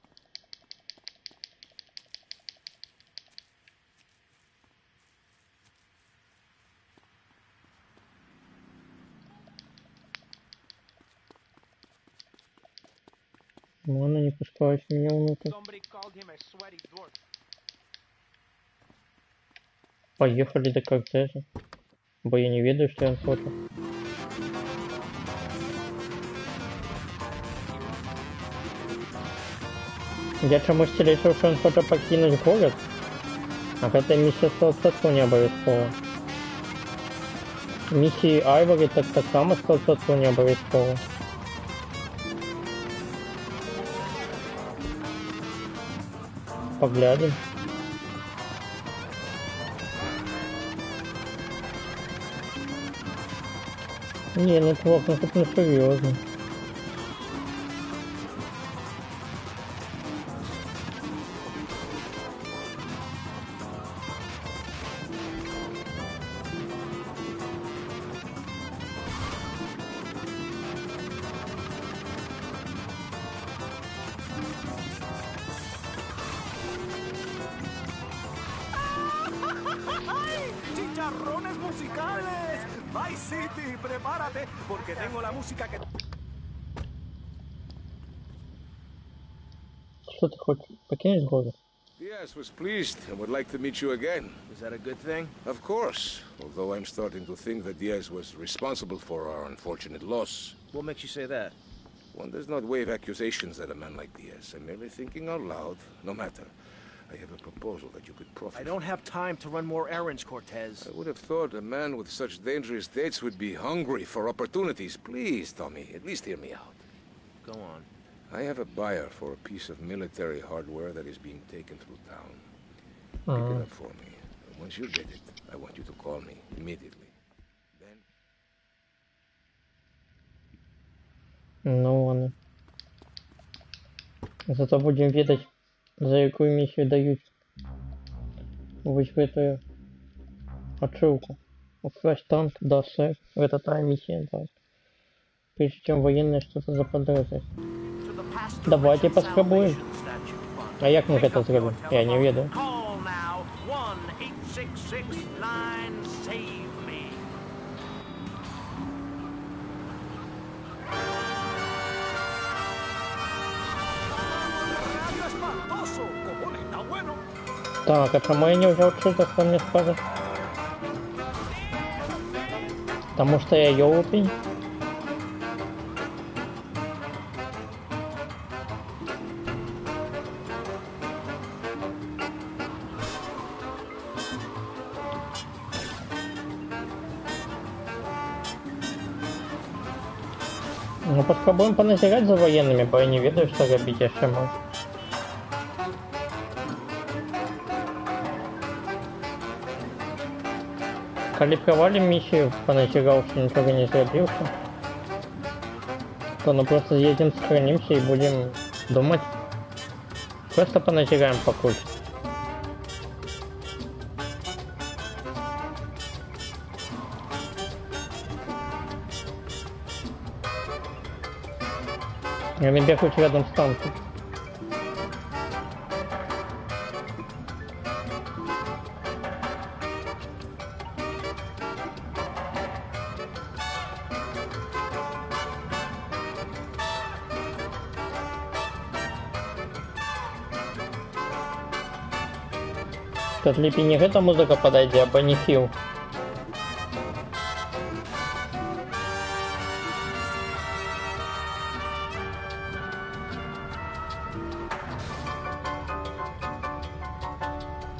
Ну, она не пускает меня внутрь. Поехали до кортежа. Бо я не ведаю, что он хочет. Я чомусь лічив, що він хоче покинути город. А гэта місія 100% не обов'язково. Місії Айвори так само 100% не обов'язково. Поглядим. Не, ну чувак, ну тут не серьезно. ¡Chicharrones musicales! Vice City, prepárate, porque tengo la música que... Что ты хочешь? Покинешь город? Yes, was pleased and would like to meet you again. Is that a good thing? Of course, although I'm starting to think that Diaz was responsible for our unfortunate loss. What makes you say that? One does not wave accusations at a man like Diaz. I'm merely thinking out loud. No matter. I have a proposal that you could profit. I don't have time to run more errands, Cortez. I would have thought a man with such dangerous dates would be hungry for opportunities. Please, Tommy, at least hear me out. Go on. I have a buyer for a piece of military hardware that is being taken through town. Pick it up for me. And once you get it, I want you to call me immediately. Then... Ну ладно. Зато будем видеть, за какую миссию дают. Вычитаю отсылку. Украсть танк, да, сэр. Это та миссия, да. Прежде чем военные что-то заподозрят. Давайте попробуем. А як мы это сделаем? Я не ведаю. Call now 1-866-9-SAVE-ME. Так, а чому я не взял отсюда, кто мне скажет? Потому что я ёлупень. Ну попробуем поназирать за военными, бо я не ведаю, что робить еще могу. Коли провалим миссию, поназирал, что ничего не зробился, то ну просто съедем, сохранимся и будем думать. Просто поназираем покуль. Я набегусь рядом с танком. Тут лепей не эта музыка подойди, а Бенни Хилл.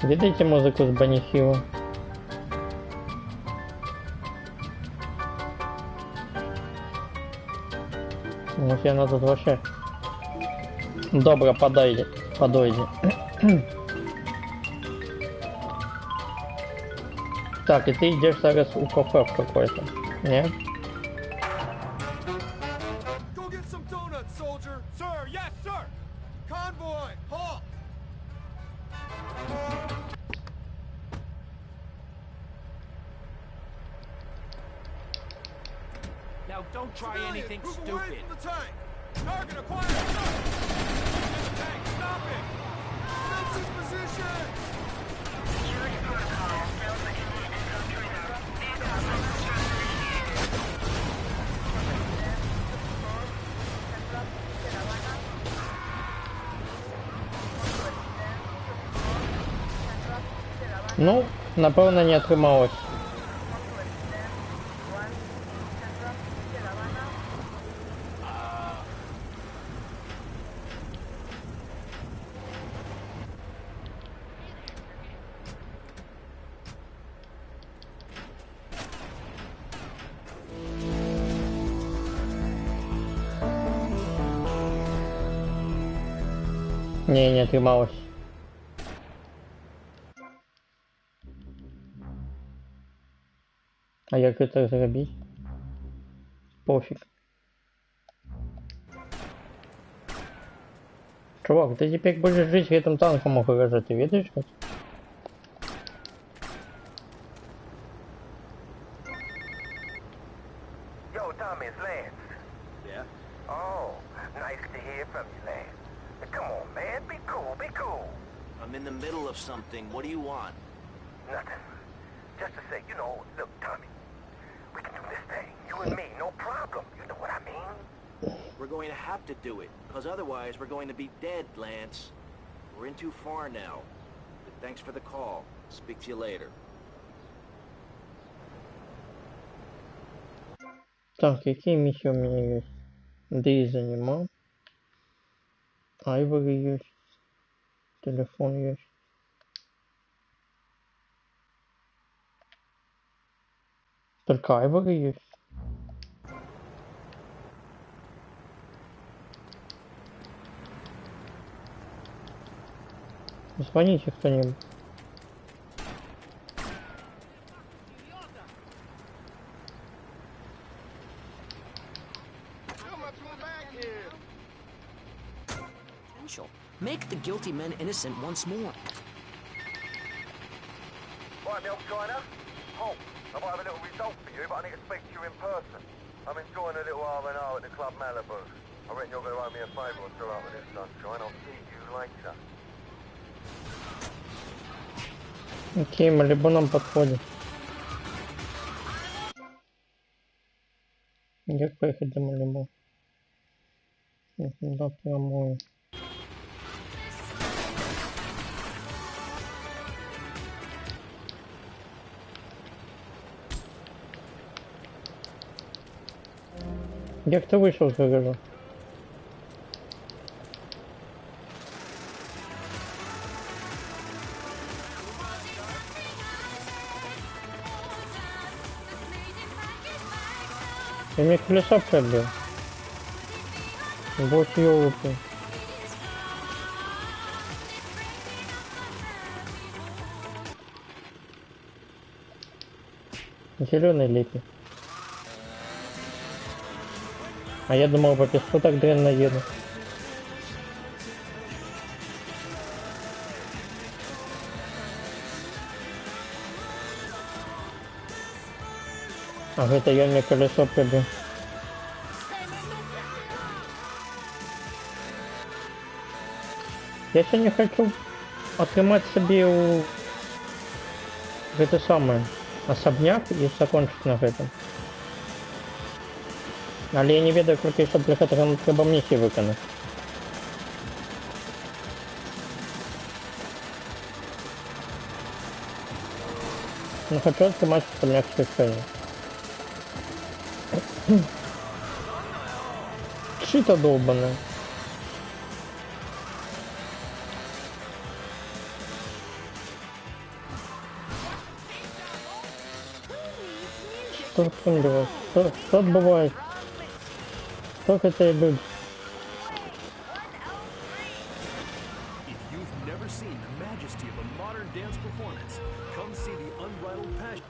Видите музыку с Бенни Хиллом? Вот я надо вообще. Добро, подойди. Так, и ты идешь зараз у кафе в какой-то, не? Go get some donuts, soldier. Sir, yes, sir. Convoy, halt. Now don't try anything Move stupid. away from the tank. Target acquired, sir. Tank, stop it. Defensive position. Security protocol. Ну, напевно, не отрималось. Не отрималось. А як это зробить? Пофиг. Чувак, ты теперь будешь жить в этом танком у гаража, ты видишь хоть? Yo, Tommy, it's Lance. Yeah? Oh, nice to hear from you, Lance. Come on, man, be cool, be cool. I'm in the middle of something. What do you want? Nothing. Just to say, you know, look, Tommy, we can do this thing. You and me, no problem. You know what I mean? We're going to have to do it, because otherwise we're going to be dead, Lance. We're in too far now. But thanks for the call. Speak to you later. Так, какие миссии у меня есть? Дэй занимал. Айвори есть. Телефон есть. Только Айвори есть. Звоните кто-нибудь. Potential. Make the guilty men innocent once more. Right, me old China. Halt. I might have a little result for you, but I need to speak to you in person. I'm enjoying a little R&R at the Club Malibu. I reckon you're going to owe me a favour and fill up with this sunshine. I'll see you later. Окей, Малибу нам подходит. Как поехать до Малибу? Да, прямую. Як ты вышел из гаража? Ты мне колесо пробил. Вот ёлки. Зеленый лепи. А я думал, по песку так дрянно еду. А это я мне колесо пробил. Я сегодня хочу отримать себе у... это самое особняк и закончить на этом. Але я не ведаю, колькі щоб для гэтага нам трэба місіі выканаць. Ну хочу атрымаць особняк свящэння. Чита долбаная. Что отбывает? Что отбывает? Как это и люди? If you've never seen the majesty of a modern dance performance, come see the unbridled passion.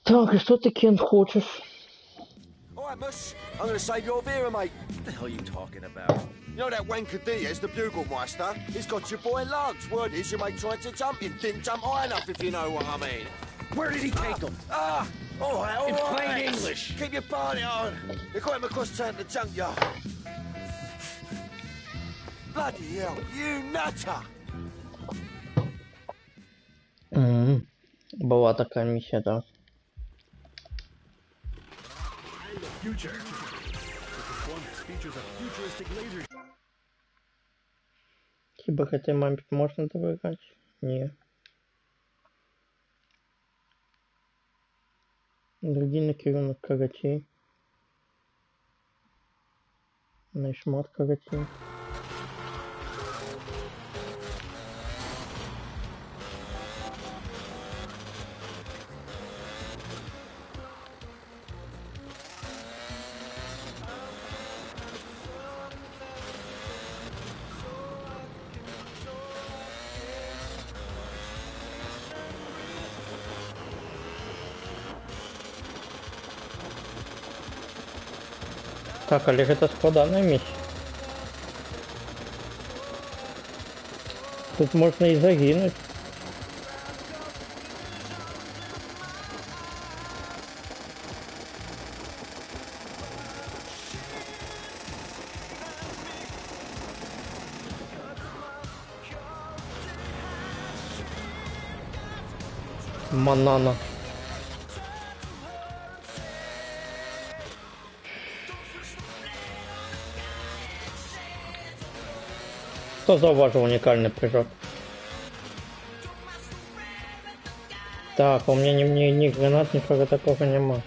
Так, и что ты, Кен, хочешь? Alright, Mus. I'm gonna save your Vera, mate. What the hell are you talking about? You know that wanker Diaz, the Bugelmeister? He's got your boy Lugs. Word is your mate tried to jump him. Didn't jump high enough, if you know what I mean. Where did he take him? All right. In plain English. Keep your party on. They got him across town to the junkyard. Bloody hell, you nutter! Была такая миссия, да. Future. The performance features a futuristic laser. Хіба гэтай мампе можна давыграць? Не. Другі накірунак карацей. Найшмат карацей. Так, але гэта складаная місія. Тут можна і загинуть. Манана. Хто зауважив унікальний прыжок? Так, у меня ни гранат, ничего такого нема.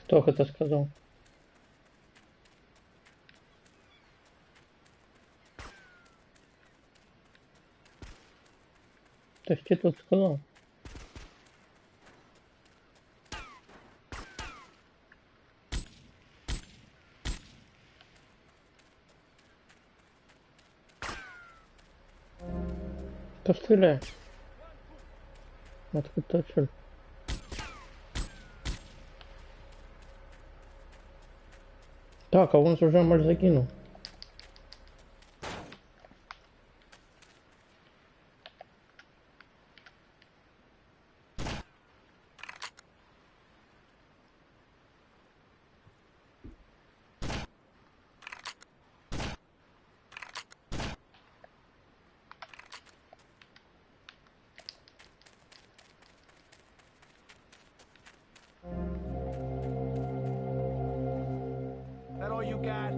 Кто это сказал? То есть ты тут сказал? Постреляй. Откуда цель? Так, а он уже маль закинул. That all you got?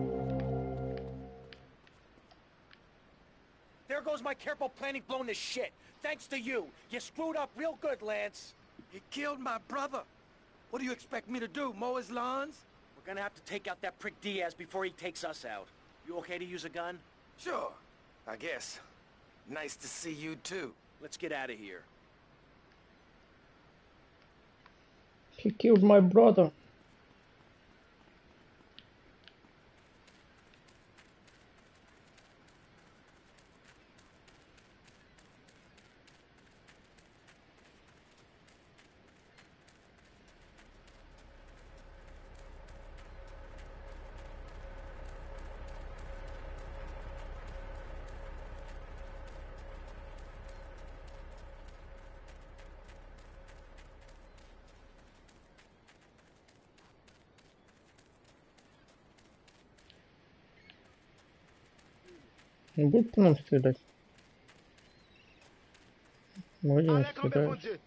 There goes my careful planning blown to shit. Thanks to you. You screwed up real good, Lance. You killed my brother. What do you expect me to do, mow his lawns? We're gonna have to take out that prick Diaz before he takes us out. You okay to use a gun? Sure, I guess. Nice to see you too. Let's get out of here. He killed my brother. Он будет по нам стрелять? Вроде не стреляет.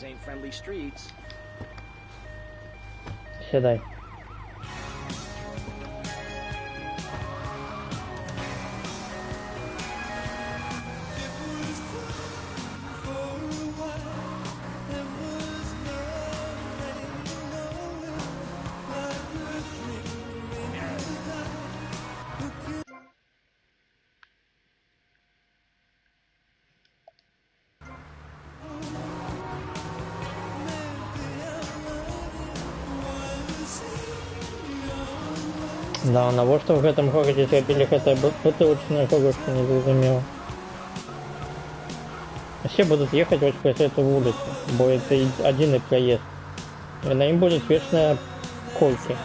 Ain't friendly streets. Седай. Да, на что в этом городе зробили гэта бутылочная горошка, не зразумела. Все будут ехать вот по эту улицу, бо это один проезд. И на ним будет вечная койки.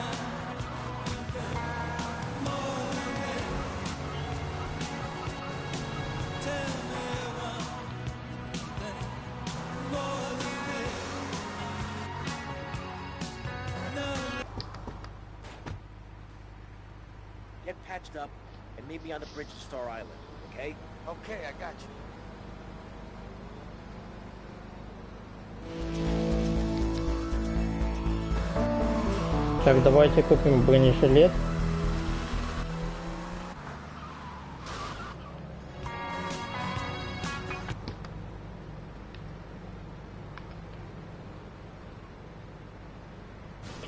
Get patched up and meet me on the bridge to Star Island, okay? Okay, I got you. Так, давайте купим бронежилет.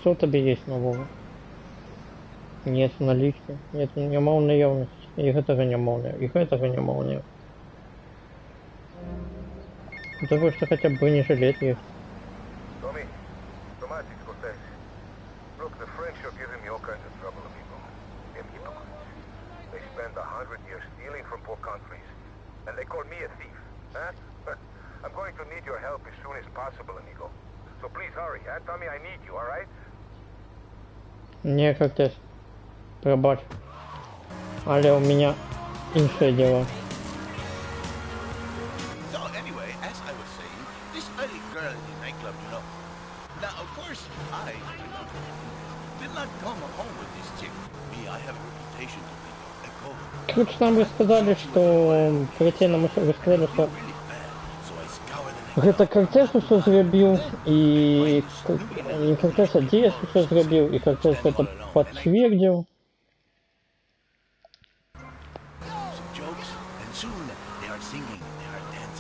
Что у тебя есть нового? Нет налички. Нет, не мав наявность. И этого не мав. И этого не мав. Потому что хотя бы бронежилет есть. Tommy, Tomasi Scorsese. Look, the French are giving me all kinds of trouble, amigo. They're hypocrites. They spend 100 years stealing from poor countries, and they call me a thief. need your help as soon as possible, amigo. So please hurry. Tommy, I need you, alright? Не, как ты. Пробачь. Але у меня іншое дело. So anyway, as I was saying, this early girl in the nightclub, you know. Now, of course, I did not come home with this chick. Me, I have a reputation to be a go. Короче, нам рассказали, что... Перед тем нам рассказали, что... Гэта Кортес усё зрабіў, і... Не Кортес, а Диас усё зрабіў, і Кортес гэта пацвердзіў.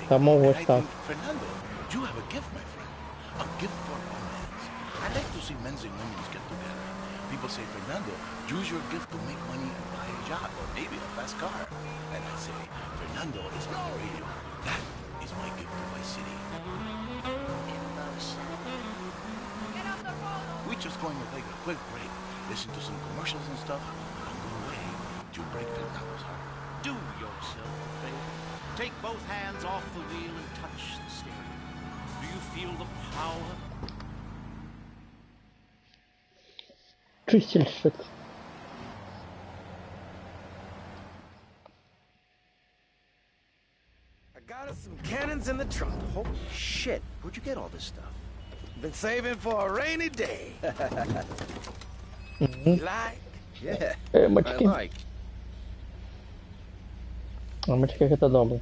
Таму вось так. Fernando, you have a gift, my friend. A gift for romance. I like to see men and women get together. People say, Fernando, use your gift to make money and buy a yacht or maybe a fast car. And I say, Fernando is on the radio. That is my gift to my city. We're just going to take a quick break, listen to some commercials and stuff. Don't go away. You break Fernando's heart. Do yourself a favor. Take both hands off the wheel and touch the steering. Do you feel the power? Чистильщик. I got us some cannons in the trunk. Holy shit. Where'd you get all this stuff? Been saving for a rainy day. You like? Yeah. I like. А мочки это добре.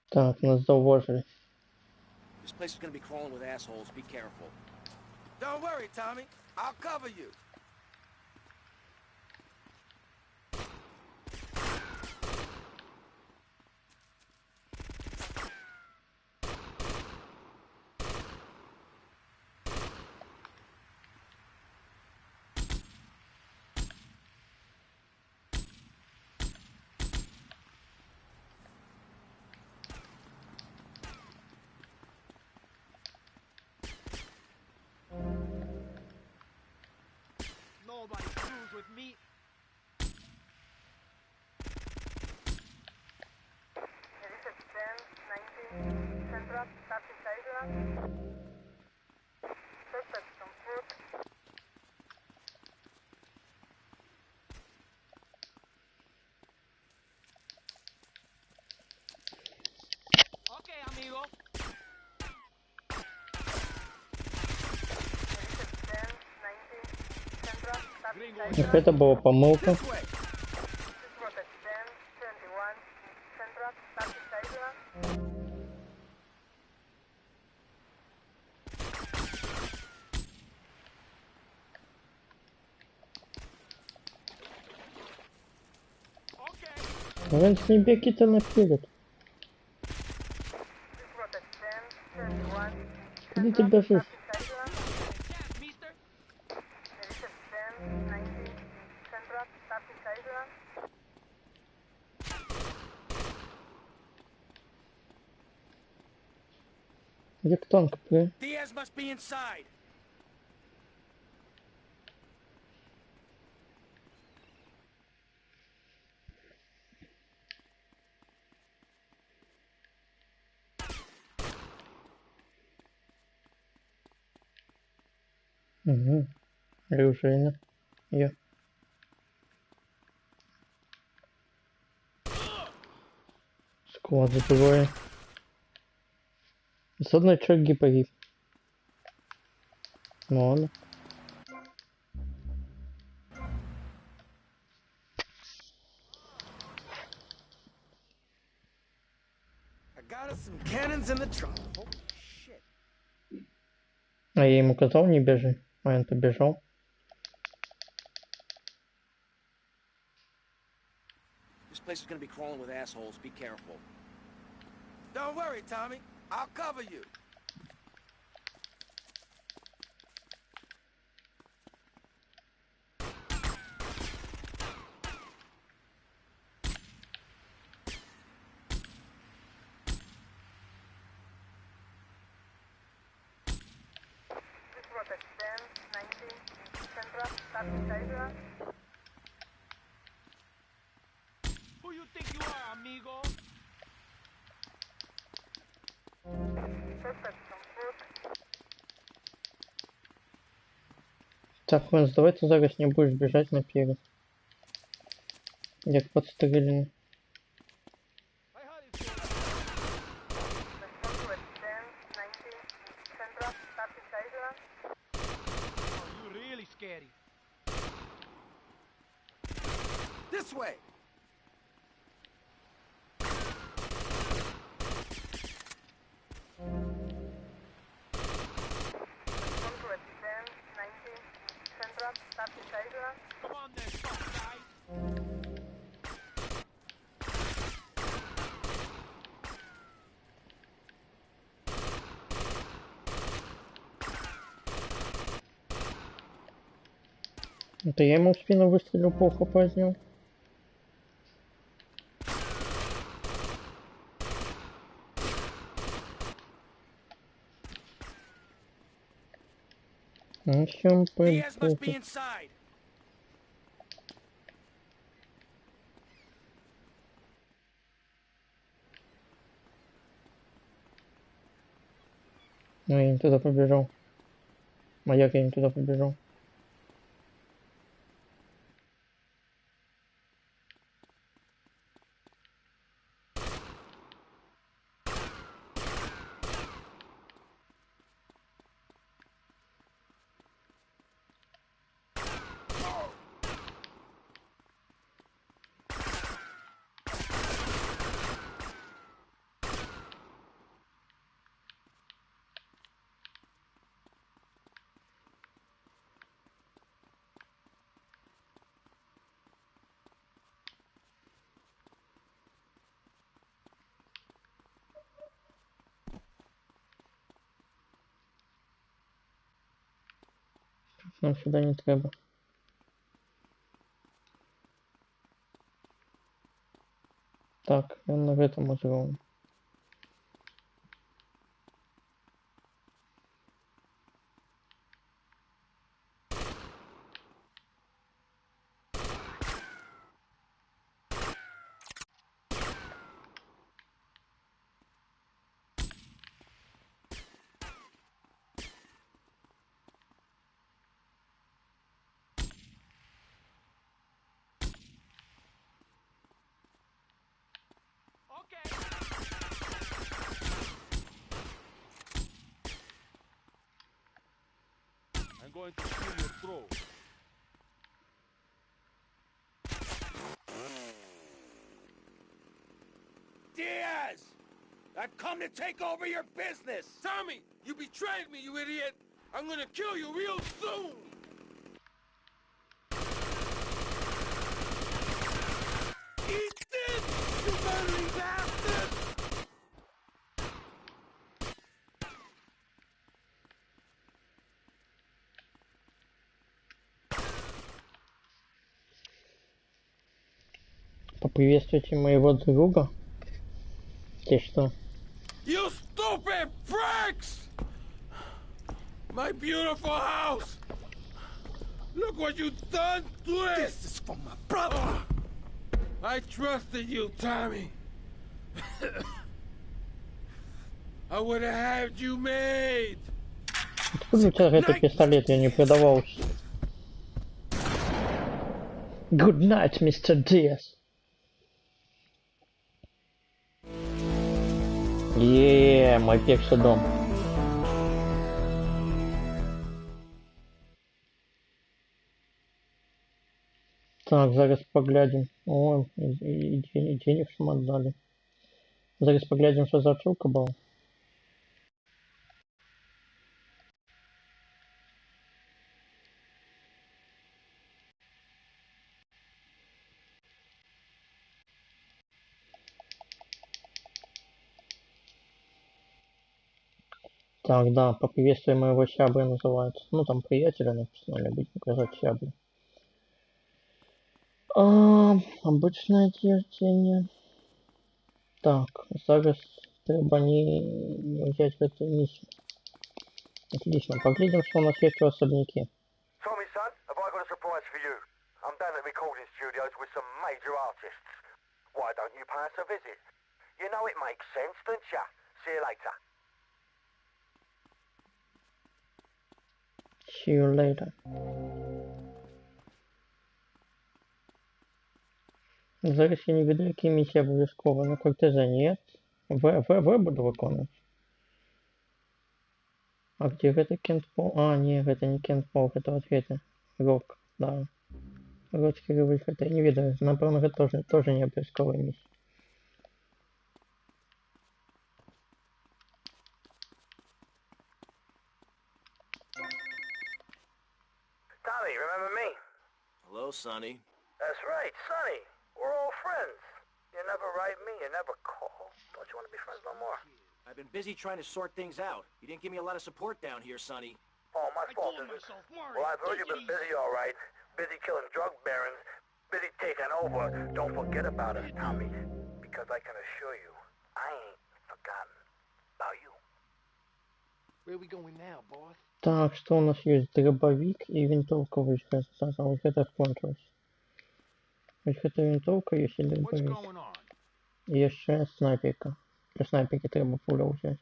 Так, нас зауважили. This place is gonna be crawling with assholes. Be careful. Don't worry, Tommy. I'll cover you. Nobody screws with me. Central, Southeast Asia. Suspects on foot. Okay, amigo. Их это была помылка. Вон с небеки-то наперед. Куда ты бежишь? Где танк, бля? Diaz must be inside. Угу. Оружейно. Я. Склад забиваю. С одной чаги погиб. Ну ладно. I got us some cannons in the trunk. Holy shit. А я ему сказал, не бежи. А он побежал. This place is gonna be crawling with assholes. Be careful. Don't worry, Tommy. I'll cover you. Who you think you are, amigo? Так, Венс, давай ты зараз не будешь бежать наперед. Як подстреленный. You really scary. This way! Come on then, tough guy. Это я ему в спину выстрелил, плохо позднил. Ну всё, Diaz must be inside. Ну я не туда побежал. Маяк я не туда побежал. Нам сюда не треба. Так, он на этом узлом. I'm going to steal your throw. Diaz! I've come to take over your business! Tommy, you betrayed me, you idiot! I'm gonna kill you real soon! Eat this, you murdering bastard! Поприветствуйте моего друга. Ты что? You stupid pricks! My beautiful house! Look what you've done to it! This is for my brother! I trusted you, Tommy. I would have had you made. Откуда у тебя этот пистолет? Я не продавался. Good night, Mr. Diaz. Мой перший дом. Так, зараз поглядим. О, и денег нам отдали. Зараз поглядим, что за отсылка была. Так, да, поприветствуем моего щабря называется. Ну, там приятеля написали, будем указать щабря. Обычное одеждение. Так, зараз треба не взять в эту миссию. Отлично, поглядим, что у нас есть в особняке. Tommy, son, have I got a surprise for you? amateur artists. Why don't you pay us a visit? You know it makes sense, don't ya? See you later. See you later. Зараз я не веду, які місії обов'язково. На кортеже нет. В буду виконувати. А где это Кент Пол? А, не, это не Кент Пол, это вот это. Рок, да. Рокский рывок, это я не ведаю. Напевно, это тоже не обов'язковая миссия. Tommy, remember me? Hello, Sonny. That's right, Sonny. We're all friends. You never write me, you never call. Don't you want to be friends no more? I've been busy trying to sort things out. You didn't give me a lot of support down here, Sonny. Oh, my fault, is it? Well, I've heard you've been busy, all right. Busy killing drug barons. Busy taking over. Don't forget about us, Tommy. Because I can assure you, I ain't forgotten about you. Where we going now, boss? Так, что у нас есть? Дробовик и винтовка вышка. Так, а вот это кончилось. Вот это винтовка, есть и дробовик. И еще снайперка. Для снайперки треба пуля взять.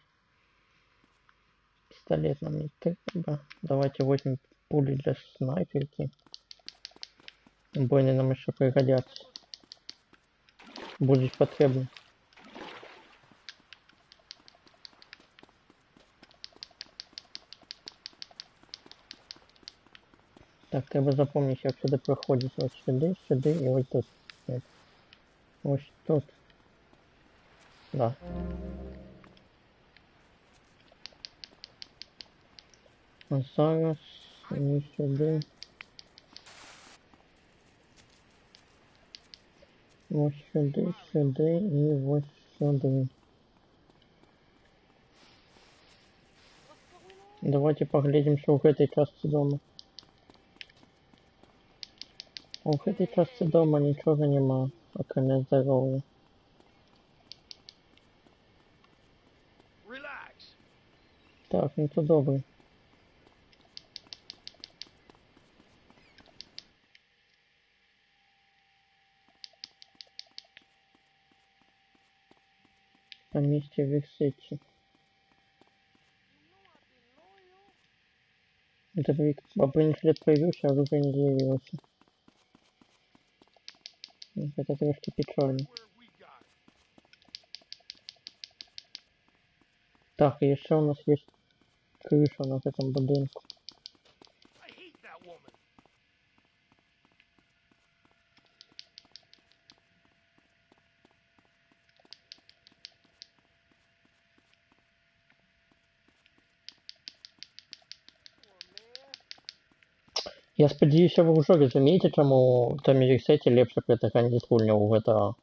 Пистолет нам не треба. Давайте возьмем пули для снайперки. Бойни нам еще пригодятся. Будет потребно. Так, треба запомнить, як сюди проходить. Ось сюди, сюди і ось тут. Нет. Ось тут. Да. А зараз і сюди. Ось сюди, сюди і ось сюди. Давайте поглядим, що в этой части дома. У этой части дома нічого нема, окрім здоров'я. Так, ну то добре. Поместье Версетти. Дробовик. Бронежилет появился, а оружие не появился. Это трошки печально. Так, и еще у нас есть крыша на этом будинку. Я сподіваюся, ви вже розумієте, чому в Томі Версетті ліпше протагоніст гульняв у GTA.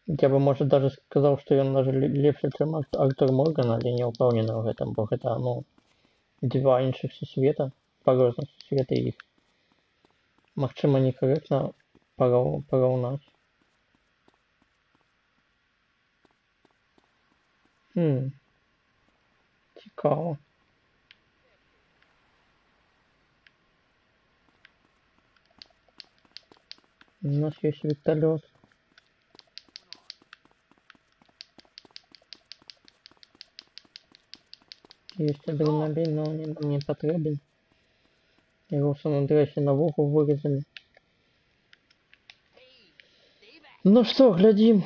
Я бы, может, даже сказал, что он даже лепше, чем Артур Морган, але не управлена в этом, бо это, ну, два інших света, по-разному света їх. Магчыма, некорректно пораўнаць. Цікаво. У нас есть вертолет. Есть адреналин, но он нам не потребен. Его в Сан-Андреасе на вуху вырезали. Ну что, глядим.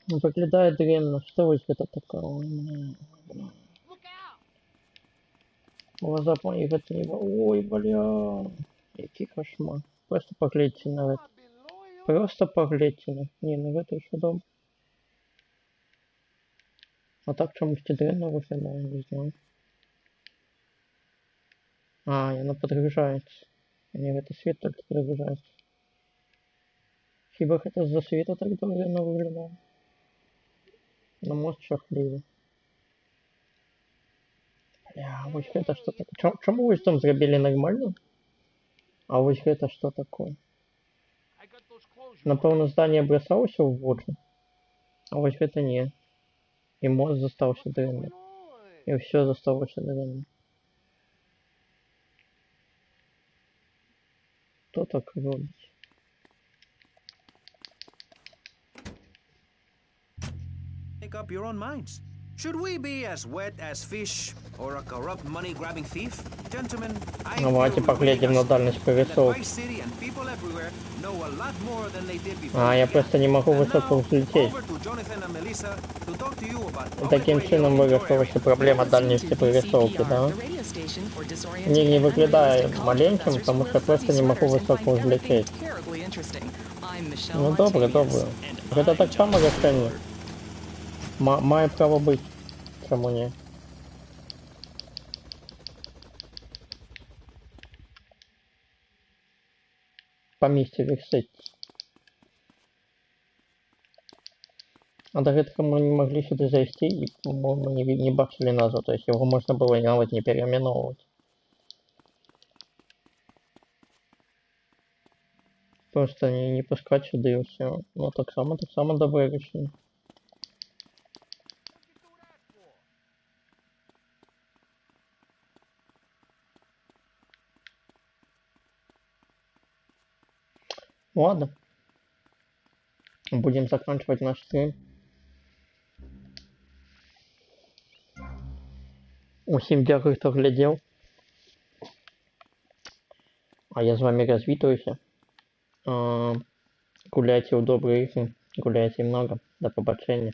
Выглядает древно. Что вот это такое? Глаза мои готовы. Ой, бля. Який кошмар. Просто поглядите на это. Просто поглядите на это. Не, ну это еще добре. А так чомусь древно виглядає, не знаю. А, и она подгружается. Не, это свет только подгружается. Хіба это за света так древно выглядало? Но мост шахливый. Бля, вот это что такое? Чому вы там зробили нормально? А вот это что такое? Напевно, здание бросалось в воду. А вот это не. И мост застался древним. И все засталось древним. Хто так робить? Make up your own minds. Should we be as wet as fish or a corrupt money-grabbing thief? Gentlemen, I Давайте поглядим на дальность прорисовки. City and people everywhere know a lot more than they did before. Я просто не могу высоко взлететь. Таким чином выросла проблема дальности прорисовки, да? Не выглядая маленьким, потому что я просто не могу высоко взлететь. Ну добре. Это так само решение. Має право быть. Чому ні? По місці висить. А до этого мы не могли сюда зайти, и мы не бачили назву, то есть его можно было навіть не переименовывать. Просто не пускать сюда и все. Ну так само доброе решение. Ладно. Будем заканчивать наш стрим. Усім дякую, хто глядів. А я з вами розвітуюся. Гуляйте у добрые игры. Гуляйте много. До побачення.